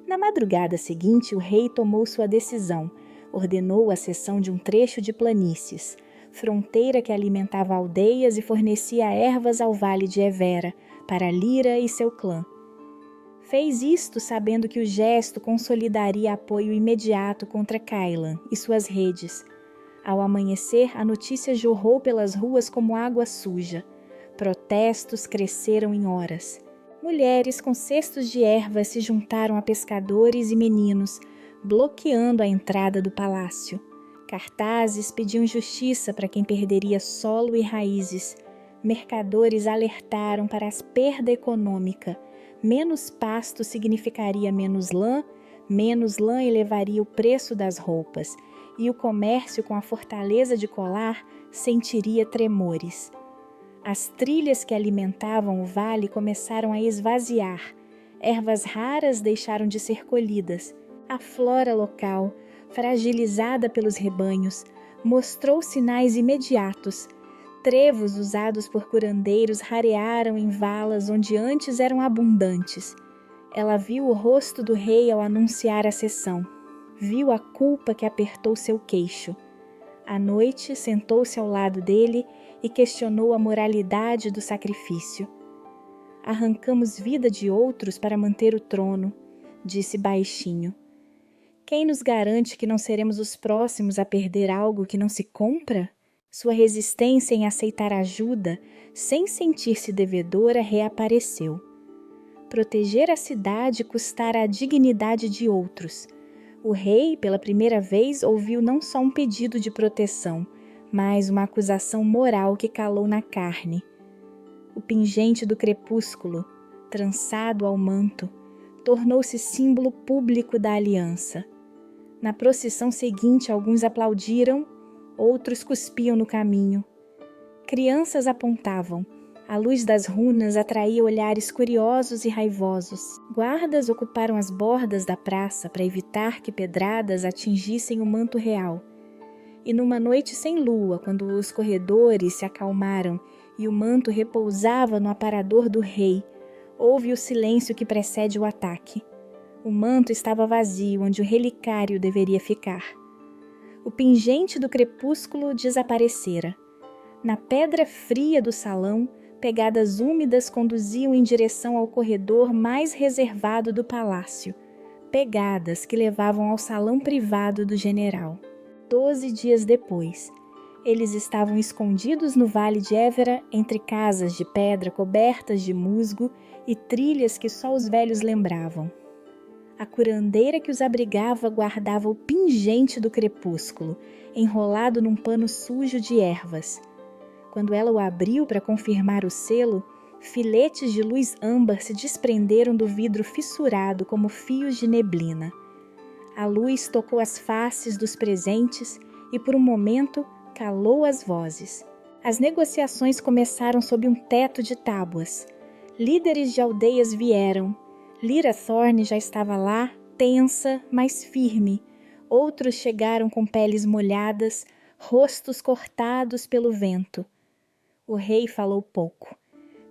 Na madrugada seguinte, o rei tomou sua decisão, ordenou a cessão de um trecho de planícies, fronteira que alimentava aldeias e fornecia ervas ao vale de Evera, para Lyra e seu clã. Fez isto sabendo que o gesto consolidaria apoio imediato contra Cailan e suas redes. Ao amanhecer, a notícia jorrou pelas ruas como água suja. Protestos cresceram em horas. Mulheres com cestos de ervas se juntaram a pescadores e meninos, bloqueando a entrada do palácio. Cartazes pediam justiça para quem perderia solo e raízes. Mercadores alertaram para a perda econômica. Menos pasto significaria menos lã elevaria o preço das roupas, e o comércio com a fortaleza de Colar sentiria tremores. As trilhas que alimentavam o vale começaram a esvaziar. Ervas raras deixaram de ser colhidas. A flora local, fragilizada pelos rebanhos, mostrou sinais imediatos. Trevos usados por curandeiros rarearam em valas onde antes eram abundantes. Ela viu o rosto do rei ao anunciar a sessão. Viu a culpa que apertou seu queixo. À noite, sentou-se ao lado dele e questionou a moralidade do sacrifício. Arrancamos vida de outros para manter o trono, disse baixinho. Quem nos garante que não seremos os próximos a perder algo que não se compra? Sua resistência em aceitar ajuda, sem sentir-se devedora, reapareceu. Proteger a cidade custara a dignidade de outros. O rei, pela primeira vez, ouviu não só um pedido de proteção, mas uma acusação moral que calou na carne. O pingente do crepúsculo, trançado ao manto, tornou-se símbolo público da aliança. Na procissão seguinte, alguns aplaudiram, outros cuspiam no caminho. Crianças apontavam. A luz das runas atraía olhares curiosos e raivosos. Guardas ocuparam as bordas da praça para evitar que pedradas atingissem o manto real. E numa noite sem lua, quando os corredores se acalmaram e o manto repousava no aparador do rei, houve o silêncio que precede o ataque. O manto estava vazio, onde o relicário deveria ficar. O pingente do crepúsculo desaparecera. Na pedra fria do salão, pegadas úmidas conduziam em direção ao corredor mais reservado do palácio, pegadas que levavam ao salão privado do general. 12 dias depois, eles estavam escondidos no vale de Évera, entre casas de pedra cobertas de musgo e trilhas que só os velhos lembravam. A curandeira que os abrigava guardava o pingente do crepúsculo, enrolado num pano sujo de ervas. Quando ela o abriu para confirmar o selo, filetes de luz âmbar se desprenderam do vidro fissurado como fios de neblina. A luz tocou as faces dos presentes e, por um momento, calou as vozes. As negociações começaram sob um teto de tábuas. Líderes de aldeias vieram. Lyra Thorne já estava lá, tensa, mas firme. Outros chegaram com peles molhadas, rostos cortados pelo vento. O rei falou pouco.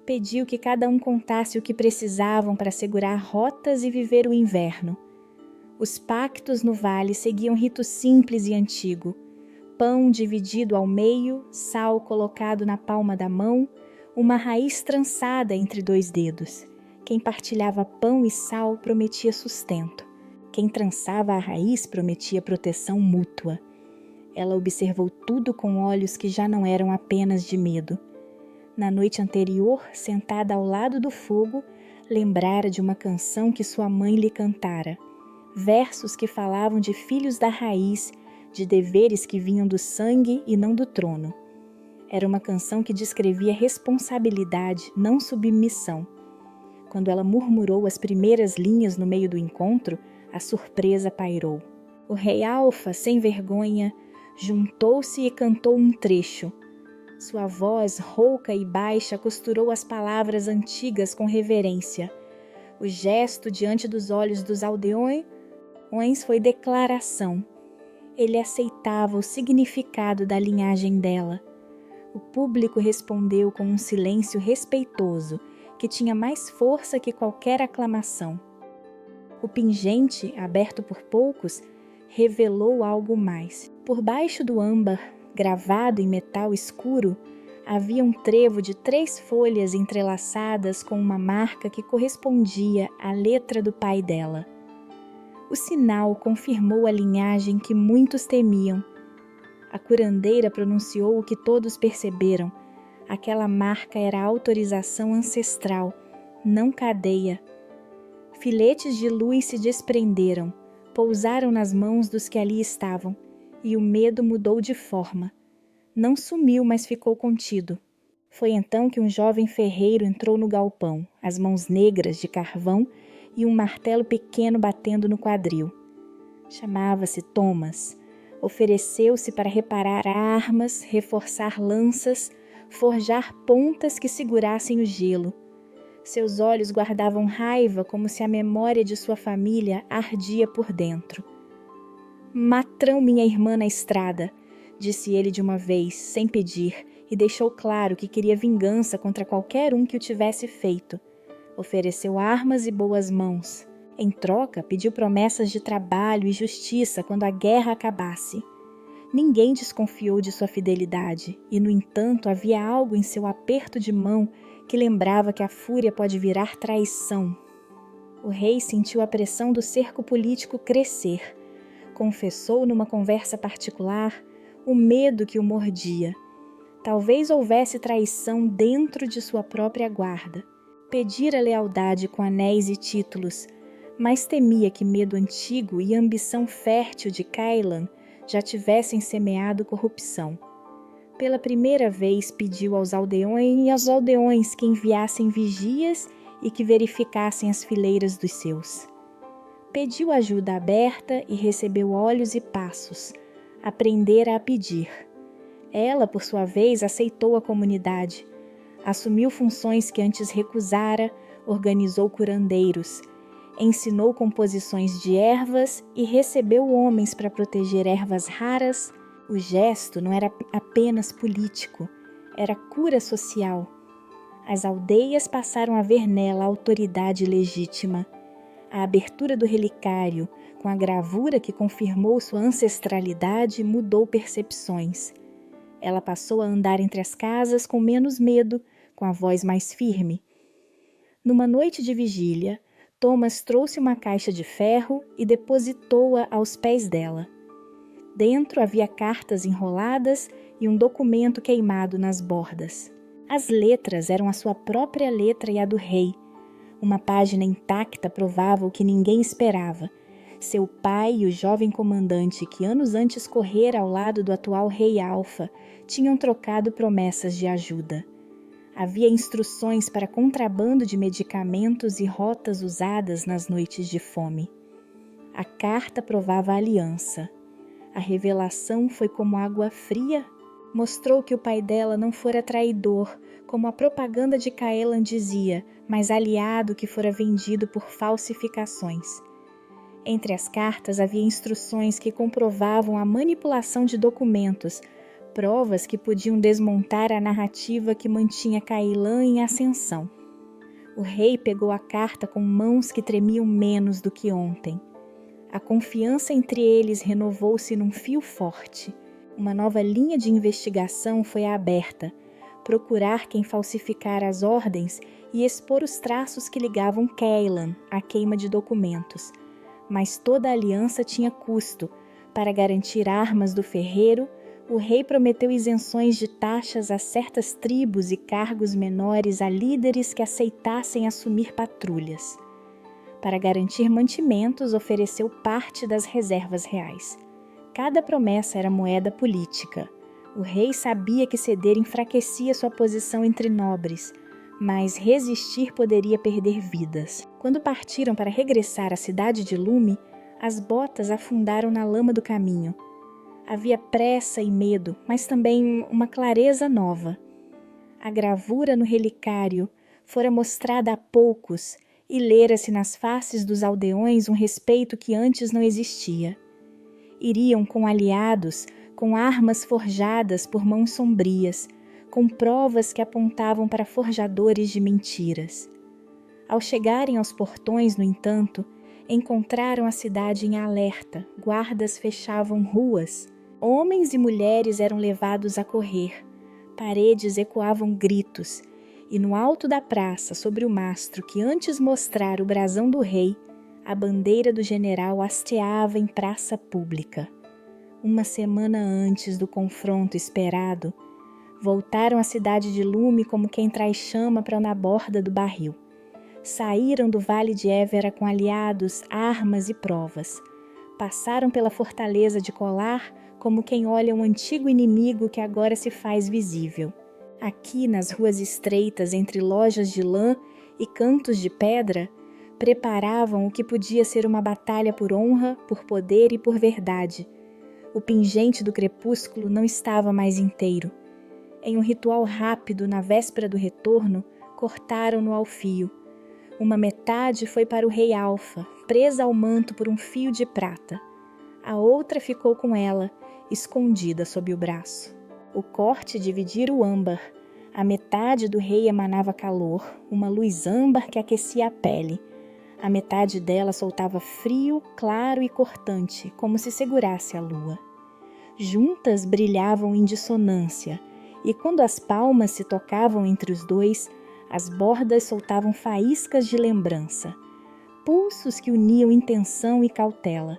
Pediu que cada um contasse o que precisavam para segurar rotas e viver o inverno. Os pactos no vale seguiam rito simples e antigo. Pão dividido ao meio, sal colocado na palma da mão, uma raiz trançada entre 2 dedos. Quem partilhava pão e sal prometia sustento. Quem trançava a raiz prometia proteção mútua. Ela observou tudo com olhos que já não eram apenas de medo. Na noite anterior, sentada ao lado do fogo, lembrara de uma canção que sua mãe lhe cantara. Versos que falavam de filhos da raiz, de deveres que vinham do sangue e não do trono. Era uma canção que descrevia responsabilidade, não submissão. Quando ela murmurou as primeiras linhas no meio do encontro, a surpresa pairou. O rei Alfa, sem vergonha, juntou-se e cantou um trecho. Sua voz rouca e baixa costurou as palavras antigas com reverência. O gesto diante dos olhos dos aldeões foi declaração. Ele aceitava o significado da linhagem dela. O público respondeu com um silêncio respeitoso, que tinha mais força que qualquer aclamação. O pingente, aberto por poucos, revelou algo mais. Por baixo do âmbar, gravado em metal escuro, havia um trevo de 3 folhas entrelaçadas com uma marca que correspondia à letra do pai dela. O sinal confirmou a linhagem que muitos temiam. A curandeira pronunciou o que todos perceberam. Aquela marca era autorização ancestral, não cadeia. Filetes de luz se desprenderam, pousaram nas mãos dos que ali estavam, e o medo mudou de forma. Não sumiu, mas ficou contido. Foi então que um jovem ferreiro entrou no galpão, as mãos negras de carvão e um martelo pequeno batendo no quadril. Chamava-se Thomas. Ofereceu-se para reparar armas, reforçar lanças, forjar pontas que segurassem o gelo. Seus olhos guardavam raiva como se a memória de sua família ardia por dentro. "Matrão minha irmã na estrada", disse ele de uma vez, sem pedir, e deixou claro que queria vingança contra qualquer um que o tivesse feito. Ofereceu armas e boas mãos. Em troca, pediu promessas de trabalho e justiça quando a guerra acabasse. Ninguém desconfiou de sua fidelidade, e, no entanto, havia algo em seu aperto de mão que lembrava que a fúria pode virar traição. O rei sentiu a pressão do cerco político crescer. Confessou numa conversa particular o medo que o mordia. Talvez houvesse traição dentro de sua própria guarda. Pedira lealdade com anéis e títulos, mas temia que medo antigo e ambição fértil de Cailan já tivessem semeado corrupção. Pela primeira vez pediu aos aldeões que enviassem vigias e que verificassem as fileiras dos seus. Pediu ajuda aberta e recebeu olhos e passos. Aprendera a pedir. Ela, por sua vez, aceitou a comunidade. Assumiu funções que antes recusara, organizou curandeiros, ensinou composições de ervas e recebeu homens para proteger ervas raras. O gesto não era apenas político, era cura social. As aldeias passaram a ver nela a autoridade legítima. A abertura do relicário, com a gravura que confirmou sua ancestralidade, mudou percepções. Ela passou a andar entre as casas com menos medo, com a voz mais firme. Numa noite de vigília, Thomas trouxe uma caixa de ferro e depositou-a aos pés dela. Dentro havia cartas enroladas e um documento queimado nas bordas. As letras eram a sua própria letra e a do rei. Uma página intacta provava o que ninguém esperava. Seu pai e o jovem comandante que anos antes correra ao lado do atual rei Alfa tinham trocado promessas de ajuda. Havia instruções para contrabando de medicamentos e rotas usadas nas noites de fome. A carta provava a aliança. A revelação foi como água fria. Mostrou que o pai dela não fora traidor, como a propaganda de Caelan dizia, mas aliado que fora vendido por falsificações. Entre as cartas havia instruções que comprovavam a manipulação de documentos, provas que podiam desmontar a narrativa que mantinha Caelan em ascensão. O rei pegou a carta com mãos que tremiam menos do que ontem. A confiança entre eles renovou-se num fio forte. Uma nova linha de investigação foi aberta, procurar quem falsificara as ordens e expor os traços que ligavam Caelan à queima de documentos. Mas toda a aliança tinha custo. Para garantir armas do ferreiro, o rei prometeu isenções de taxas a certas tribos e cargos menores a líderes que aceitassem assumir patrulhas. Para garantir mantimentos, ofereceu parte das reservas reais. Cada promessa era moeda política. O rei sabia que ceder enfraquecia sua posição entre nobres, mas resistir poderia perder vidas. Quando partiram para regressar à cidade de Lume, as botas afundaram na lama do caminho. Havia pressa e medo, mas também uma clareza nova. A gravura no relicário fora mostrada a poucos e lera-se nas faces dos aldeões um respeito que antes não existia. Iriam com aliados, com armas forjadas por mãos sombrias, com provas que apontavam para forjadores de mentiras. Ao chegarem aos portões, no entanto, encontraram a cidade em alerta, guardas fechavam ruas, homens e mulheres eram levados a correr, paredes ecoavam gritos, e no alto da praça, sobre o mastro que antes mostrara o brasão do rei, a bandeira do general hasteava em praça pública. Uma semana antes do confronto esperado, voltaram à cidade de Lume como quem traz chama para na borda do barril. Saíram do vale de Évera com aliados, armas e provas. Passaram pela fortaleza de Colar como quem olha um antigo inimigo que agora se faz visível. Aqui, nas ruas estreitas entre lojas de lã e cantos de pedra, preparavam o que podia ser uma batalha por honra, por poder e por verdade. O pingente do crepúsculo não estava mais inteiro. Em um ritual rápido, na véspera do retorno, cortaram-no ao fio. Uma metade foi para o rei Alfa, presa ao manto por um fio de prata. A outra ficou com ela, escondida sob o braço. O corte dividira o âmbar. A metade do rei emanava calor, uma luz âmbar que aquecia a pele. A metade dela soltava frio, claro e cortante, como se segurasse a lua. Juntas brilhavam em dissonância, e quando as palmas se tocavam entre os dois, as bordas soltavam faíscas de lembrança, pulsos que uniam intenção e cautela.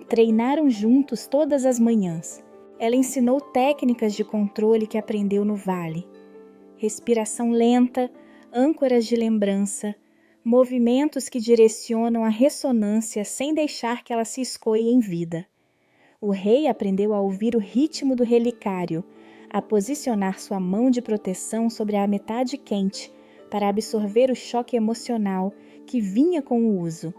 Treinaram juntos todas as manhãs. Ela ensinou técnicas de controle que aprendeu no vale. Respiração lenta, âncoras de lembrança, movimentos que direcionam a ressonância sem deixar que ela se escoe em vida. O rei aprendeu a ouvir o ritmo do relicário, a posicionar sua mão de proteção sobre a metade quente para absorver o choque emocional que vinha com o uso.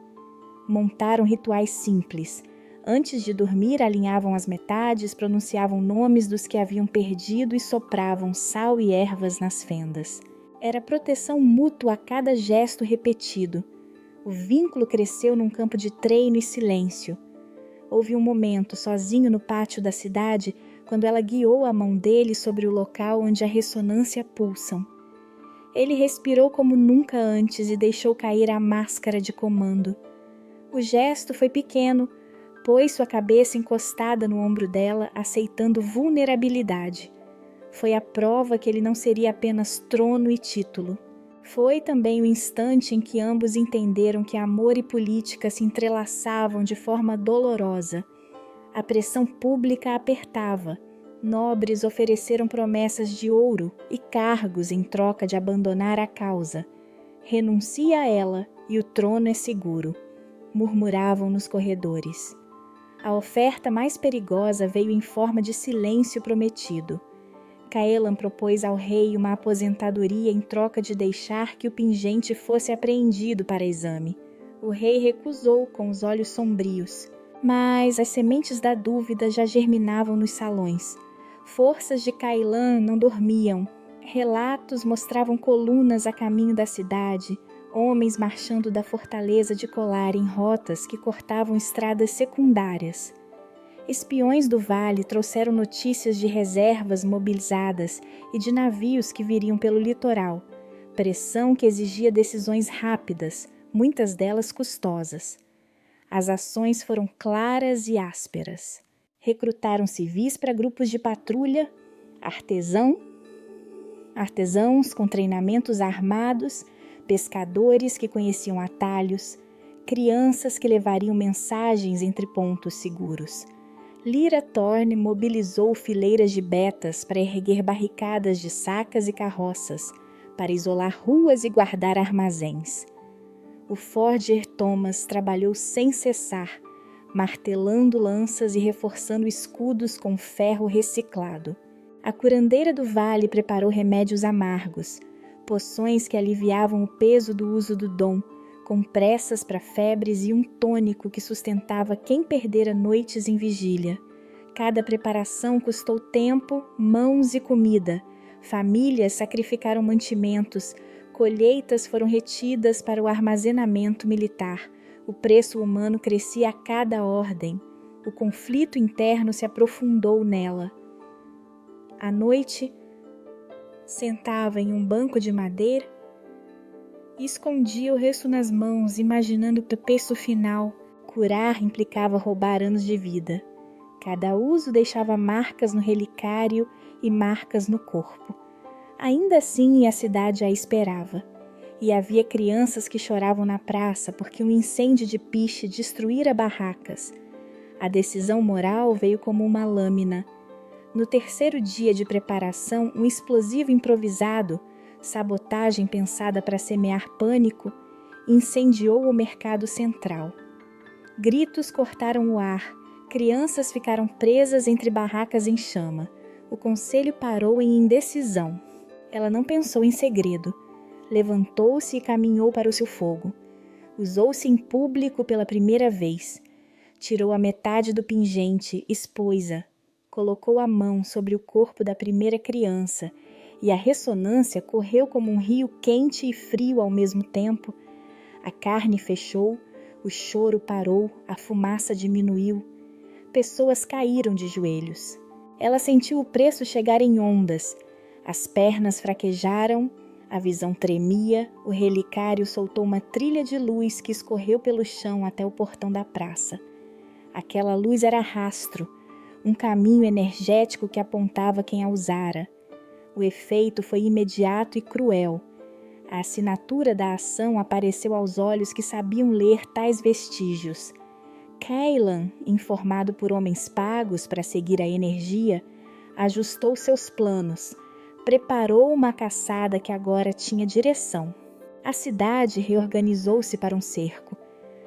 Montaram rituais simples. Antes de dormir, alinhavam as metades, pronunciavam nomes dos que haviam perdido e sopravam sal e ervas nas fendas. Era proteção mútua a cada gesto repetido. O vínculo cresceu num campo de treino e silêncio. Houve um momento, sozinho no pátio da cidade, quando ela guiou a mão dele sobre o local onde a ressonância pulsam. Ele respirou como nunca antes e deixou cair a máscara de comando. O gesto foi pequeno, pôs sua cabeça encostada no ombro dela, aceitando vulnerabilidade. Foi a prova que ele não seria apenas trono e título. Foi também o instante em que ambos entenderam que amor e política se entrelaçavam de forma dolorosa. A pressão pública apertava. Nobres ofereceram promessas de ouro e cargos em troca de abandonar a causa. Renuncia a ela e o trono é seguro, murmuravam nos corredores. A oferta mais perigosa veio em forma de silêncio prometido. Caelan propôs ao rei uma aposentadoria em troca de deixar que o pingente fosse apreendido para exame. O rei recusou com os olhos sombrios, mas as sementes da dúvida já germinavam nos salões. Forças de Caelan não dormiam. Relatos mostravam colunas a caminho da cidade, homens marchando da fortaleza de Colar em rotas que cortavam estradas secundárias. Espiões do vale trouxeram notícias de reservas mobilizadas e de navios que viriam pelo litoral, pressão que exigia decisões rápidas, muitas delas custosas. As ações foram claras e ásperas. Recrutaram civis para grupos de patrulha, artesãos com treinamentos armados, pescadores que conheciam atalhos, crianças que levariam mensagens entre pontos seguros. Lyra Thorne mobilizou fileiras de betas para erguer barricadas de sacas e carroças, para isolar ruas e guardar armazéns. O Forger Thomas trabalhou sem cessar, martelando lanças e reforçando escudos com ferro reciclado. A curandeira do vale preparou remédios amargos, poções que aliviavam o peso do uso do dom, compressas para febres e um tônico que sustentava quem perdera noites em vigília. Cada preparação custou tempo, mãos e comida. Famílias sacrificaram mantimentos, colheitas foram retidas para o armazenamento militar. O preço humano crescia a cada ordem. O conflito interno se aprofundou nela. À noite, sentava em um banco de madeira e escondia o resto nas mãos, imaginando o tropeço final. Curar implicava roubar anos de vida. Cada uso deixava marcas no relicário e marcas no corpo. Ainda assim, a cidade a esperava. E havia crianças que choravam na praça porque um incêndio de piche destruíra barracas. A decisão moral veio como uma lâmina. No terceiro dia de preparação, um explosivo improvisado, sabotagem pensada para semear pânico, incendiou o mercado central. Gritos cortaram o ar, crianças ficaram presas entre barracas em chama. O conselho parou em indecisão. Ela não pensou em segredo. Levantou-se e caminhou para o seu fogo. Usou-se em público pela primeira vez. Tirou a metade do pingente, expôs-a. Colocou a mão sobre o corpo da primeira criança e a ressonância correu como um rio quente e frio ao mesmo tempo. A carne fechou, o choro parou, a fumaça diminuiu. Pessoas caíram de joelhos. Ela sentiu o preço chegar em ondas. As pernas fraquejaram, a visão tremia, o relicário soltou uma trilha de luz que escorreu pelo chão até o portão da praça. Aquela luz era rastro, um caminho energético que apontava quem a usara. O efeito foi imediato e cruel. A assinatura da ação apareceu aos olhos que sabiam ler tais vestígios. Caelan, informado por homens pagos para seguir a energia, ajustou seus planos, preparou uma caçada que agora tinha direção. A cidade reorganizou-se para um cerco.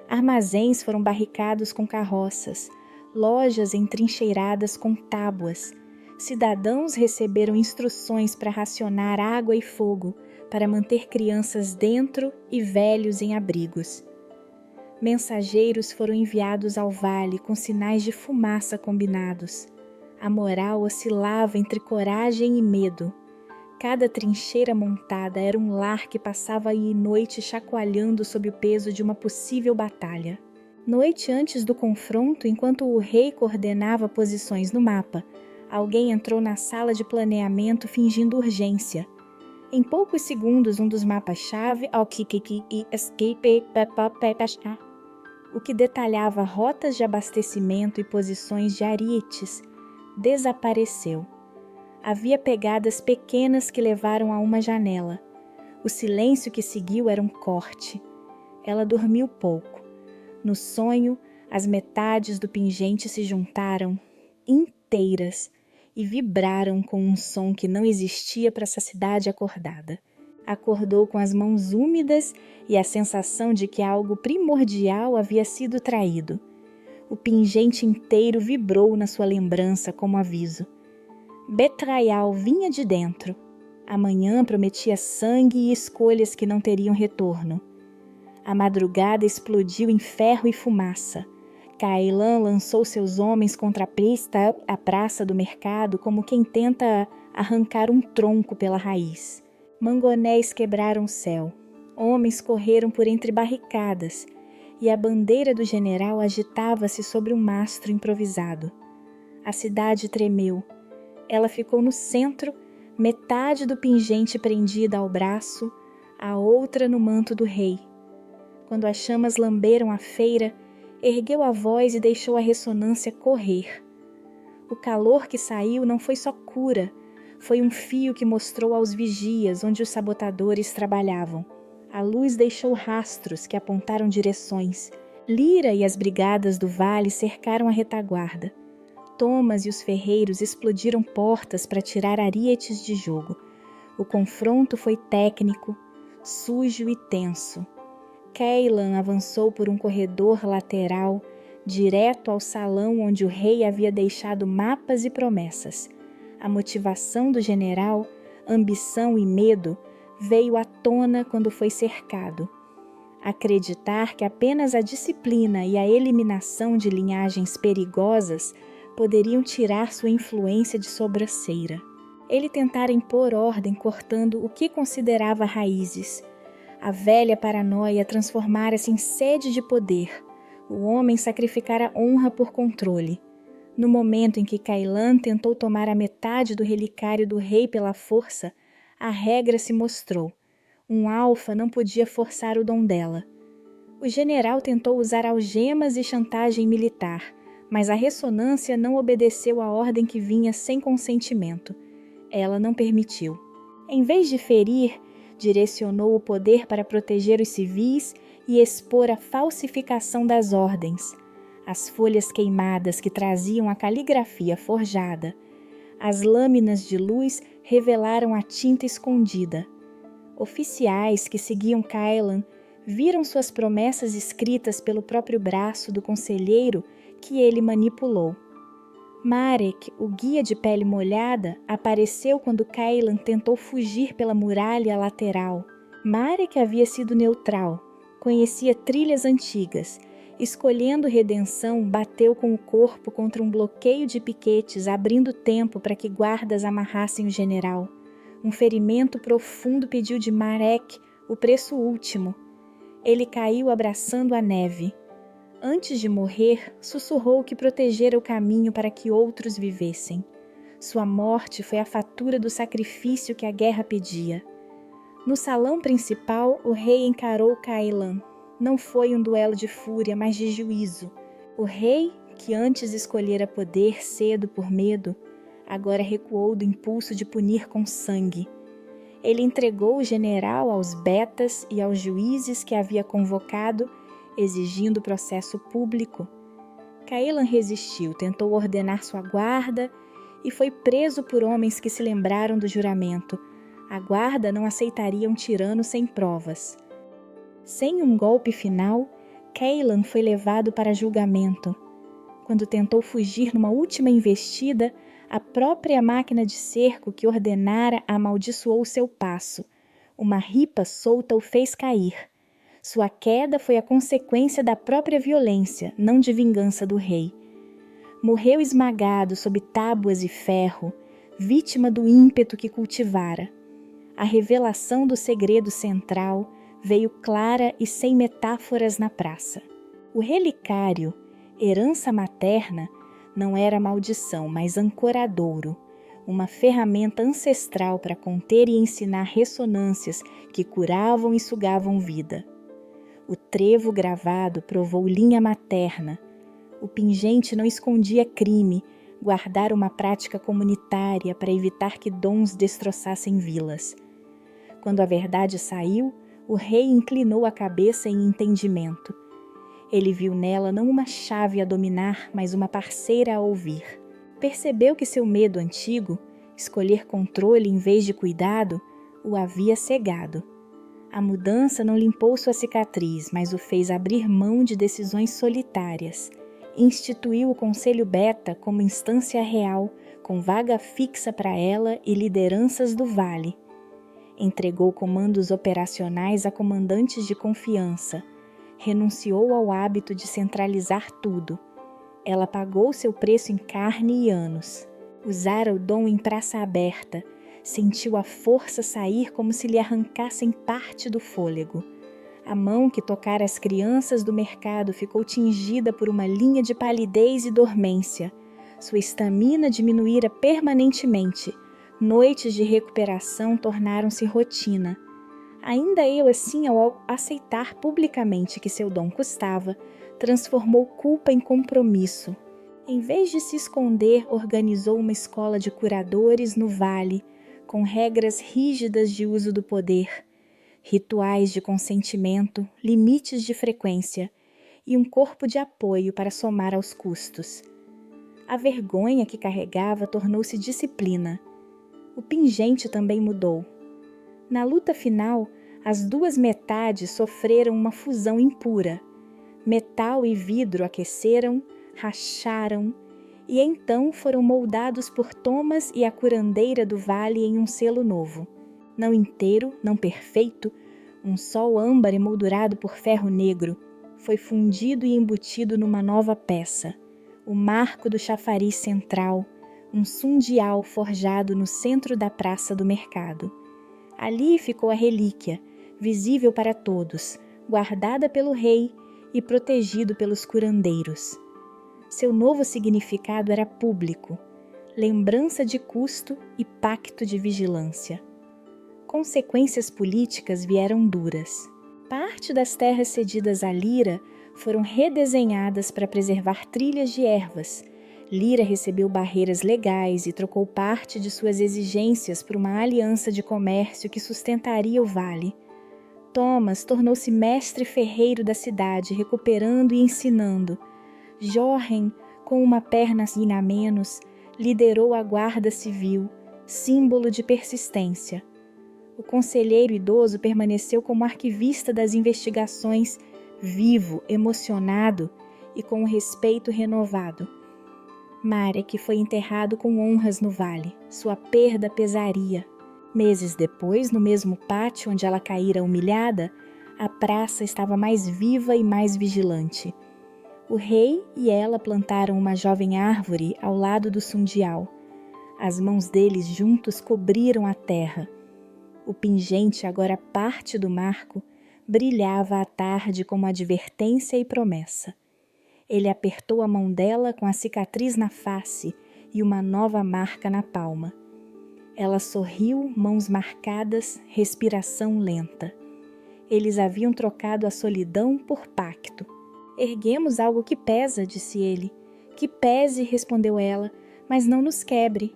Armazéns foram barricados com carroças, lojas entrincheiradas com tábuas. Cidadãos receberam instruções para racionar água e fogo, para manter crianças dentro e velhos em abrigos. Mensageiros foram enviados ao vale com sinais de fumaça combinados. A moral oscilava entre coragem e medo. Cada trincheira montada era um lar que passava aí noite chacoalhando sob o peso de uma possível batalha. Noite antes do confronto, enquanto o rei coordenava posições no mapa, alguém entrou na sala de planeamento fingindo urgência. Em poucos segundos, um dos mapas-chave, o que detalhava rotas de abastecimento e posições de arietes, desapareceu. Havia pegadas pequenas que levaram a uma janela. O silêncio que seguiu era um corte. Ela dormiu pouco. No sonho, as metades do pingente se juntaram, inteiras, e vibraram com um som que não existia para essa cidade acordada. Acordou com as mãos úmidas e a sensação de que algo primordial havia sido traído. O pingente inteiro vibrou na sua lembrança como aviso. Betrayal vinha de dentro. Amanhã prometia sangue e escolhas que não teriam retorno. A madrugada explodiu em ferro e fumaça. Cailan lançou seus homens contra a praça do mercado como quem tenta arrancar um tronco pela raiz. Mangonés quebraram o céu. Homens correram por entre barricadas e a bandeira do general agitava-se sobre um mastro improvisado. A cidade tremeu. Ela ficou no centro, metade do pingente prendida ao braço, a outra no manto do rei. Quando as chamas lamberam a feira, ergueu a voz e deixou a ressonância correr. O calor que saiu não foi só cura, foi um fio que mostrou aos vigias onde os sabotadores trabalhavam. A luz deixou rastros que apontaram direções. Lira e as brigadas do vale cercaram a retaguarda. Thomas e os ferreiros explodiram portas para tirar arietes de jogo. O confronto foi técnico, sujo e tenso. Cailan avançou por um corredor lateral, direto ao salão onde o rei havia deixado mapas e promessas. A motivação do general, ambição e medo, veio à tona quando foi cercado. Acreditar que apenas a disciplina e a eliminação de linhagens perigosas poderiam tirar sua influência de sobranceira. Ele tentara impor ordem cortando o que considerava raízes. A velha paranoia transformara-se em sede de poder. O homem sacrificara honra por controle. No momento em que Cailan tentou tomar a metade do relicário do rei pela força, a regra se mostrou. Um alfa não podia forçar o dom dela. O general tentou usar algemas e chantagem militar, mas a ressonância não obedeceu à ordem que vinha sem consentimento. Ela não permitiu. Em vez de ferir, direcionou o poder para proteger os civis e expor a falsificação das ordens. As folhas queimadas que traziam a caligrafia forjada. As lâminas de luz revelaram a tinta escondida. Oficiais que seguiam Cailan viram suas promessas escritas pelo próprio braço do conselheiro que ele manipulou. Marek, o guia de pele molhada, apareceu quando Cailan tentou fugir pela muralha lateral. Marek havia sido neutral, conhecia trilhas antigas. Escolhendo redenção, bateu com o corpo contra um bloqueio de piquetes, abrindo tempo para que guardas amarrassem o general. Um ferimento profundo pediu de Marek o preço último. Ele caiu abraçando a neve. Antes de morrer, sussurrou que protegera o caminho para que outros vivessem. Sua morte foi a fatura do sacrifício que a guerra pedia. No salão principal, o rei encarou Cailan. Não foi um duelo de fúria, mas de juízo. O rei, que antes escolhera poder cedo por medo, agora recuou do impulso de punir com sangue. Ele entregou o general aos betas e aos juízes que havia convocado, exigindo processo público. Cailan resistiu, tentou ordenar sua guarda e foi preso por homens que se lembraram do juramento. A guarda não aceitaria um tirano sem provas. Sem um golpe final, Cailan foi levado para julgamento. Quando tentou fugir numa última investida, a própria máquina de cerco que ordenara amaldiçoou seu passo. Uma ripa solta o fez cair. Sua queda foi a consequência da própria violência, não de vingança do rei. Morreu esmagado sob tábuas e ferro, vítima do ímpeto que cultivara. A revelação do segredo central veio clara e sem metáforas na praça. O relicário, herança materna, não era maldição, mas ancoradouro, uma ferramenta ancestral para conter e ensinar ressonâncias que curavam e sugavam vida. O trevo gravado provou linha materna. O pingente não escondia crime, guardara uma prática comunitária para evitar que dons destroçassem vilas. Quando a verdade saiu, o rei inclinou a cabeça em entendimento. Ele viu nela não uma chave a dominar, mas uma parceira a ouvir. Percebeu que seu medo antigo, escolher controle em vez de cuidado, o havia cegado. A mudança não limpou sua cicatriz, mas o fez abrir mão de decisões solitárias. Instituiu o Conselho Beta como instância real, com vaga fixa para ela e lideranças do vale. Entregou comandos operacionais a comandantes de confiança. Renunciou ao hábito de centralizar tudo. Ela pagou seu preço em carne e anos. Usara o dom em praça aberta. Sentiu a força sair como se lhe arrancassem parte do fôlego. A mão que tocara as crianças do mercado ficou tingida por uma linha de palidez e dormência. Sua estamina diminuíra permanentemente. Noites de recuperação tornaram-se rotina. Ainda eu assim, ao aceitar publicamente que seu dom custava, transformou culpa em compromisso. Em vez de se esconder, organizou uma escola de curadores no vale, com regras rígidas de uso do poder, rituais de consentimento, limites de frequência e um corpo de apoio para somar aos custos. A vergonha que carregava tornou-se disciplina. O pingente também mudou. Na luta final, as duas metades sofreram uma fusão impura. Metal e vidro aqueceram, racharam, e então foram moldados por Thomas e a curandeira do vale em um selo novo. Não inteiro, não perfeito, um sol âmbar emoldurado por ferro negro, foi fundido e embutido numa nova peça, o marco do chafariz central, um sundial forjado no centro da praça do mercado. Ali ficou a relíquia, visível para todos, guardada pelo rei e protegido pelos curandeiros. Seu novo significado era público, lembrança de custo e pacto de vigilância. Consequências políticas vieram duras. Parte das terras cedidas a Lyra foram redesenhadas para preservar trilhas de ervas. Lyra recebeu barreiras legais e trocou parte de suas exigências por uma aliança de comércio que sustentaria o vale. Thomas tornou-se mestre ferreiro da cidade, recuperando e ensinando. Jorren, com uma perna a menos, liderou a guarda civil, símbolo de persistência. O conselheiro idoso permaneceu como arquivista das investigações, vivo, emocionado e com o respeito renovado. Marek foi enterrado com honras no vale. Sua perda pesaria. Meses depois, no mesmo pátio onde ela caíra humilhada, a praça estava mais viva e mais vigilante. O rei e ela plantaram uma jovem árvore ao lado do sundial. As mãos deles juntos cobriram a terra. O pingente, agora parte do marco, brilhava à tarde como advertência e promessa. Ele apertou a mão dela com a cicatriz na face e uma nova marca na palma. Ela sorriu, mãos marcadas, respiração lenta. Eles haviam trocado a solidão por pacto. Erguemos algo que pesa, disse ele. Que pese, respondeu ela, mas não nos quebre.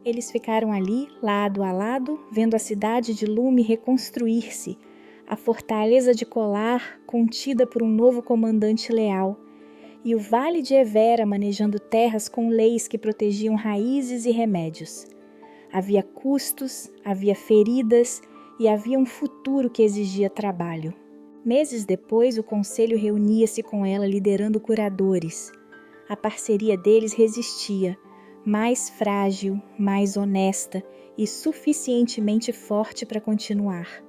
Eles ficaram ali, lado a lado, vendo a cidade de Lume reconstruir-se, a fortaleza de Colar contida por um novo comandante leal, e o vale de Evera manejando terras com leis que protegiam raízes e remédios. Havia custos, havia feridas e havia um futuro que exigia trabalho. Meses depois, o conselho reunia-se com ela liderando curadores. A parceria deles resistia, mais frágil, mais honesta e suficientemente forte para continuar.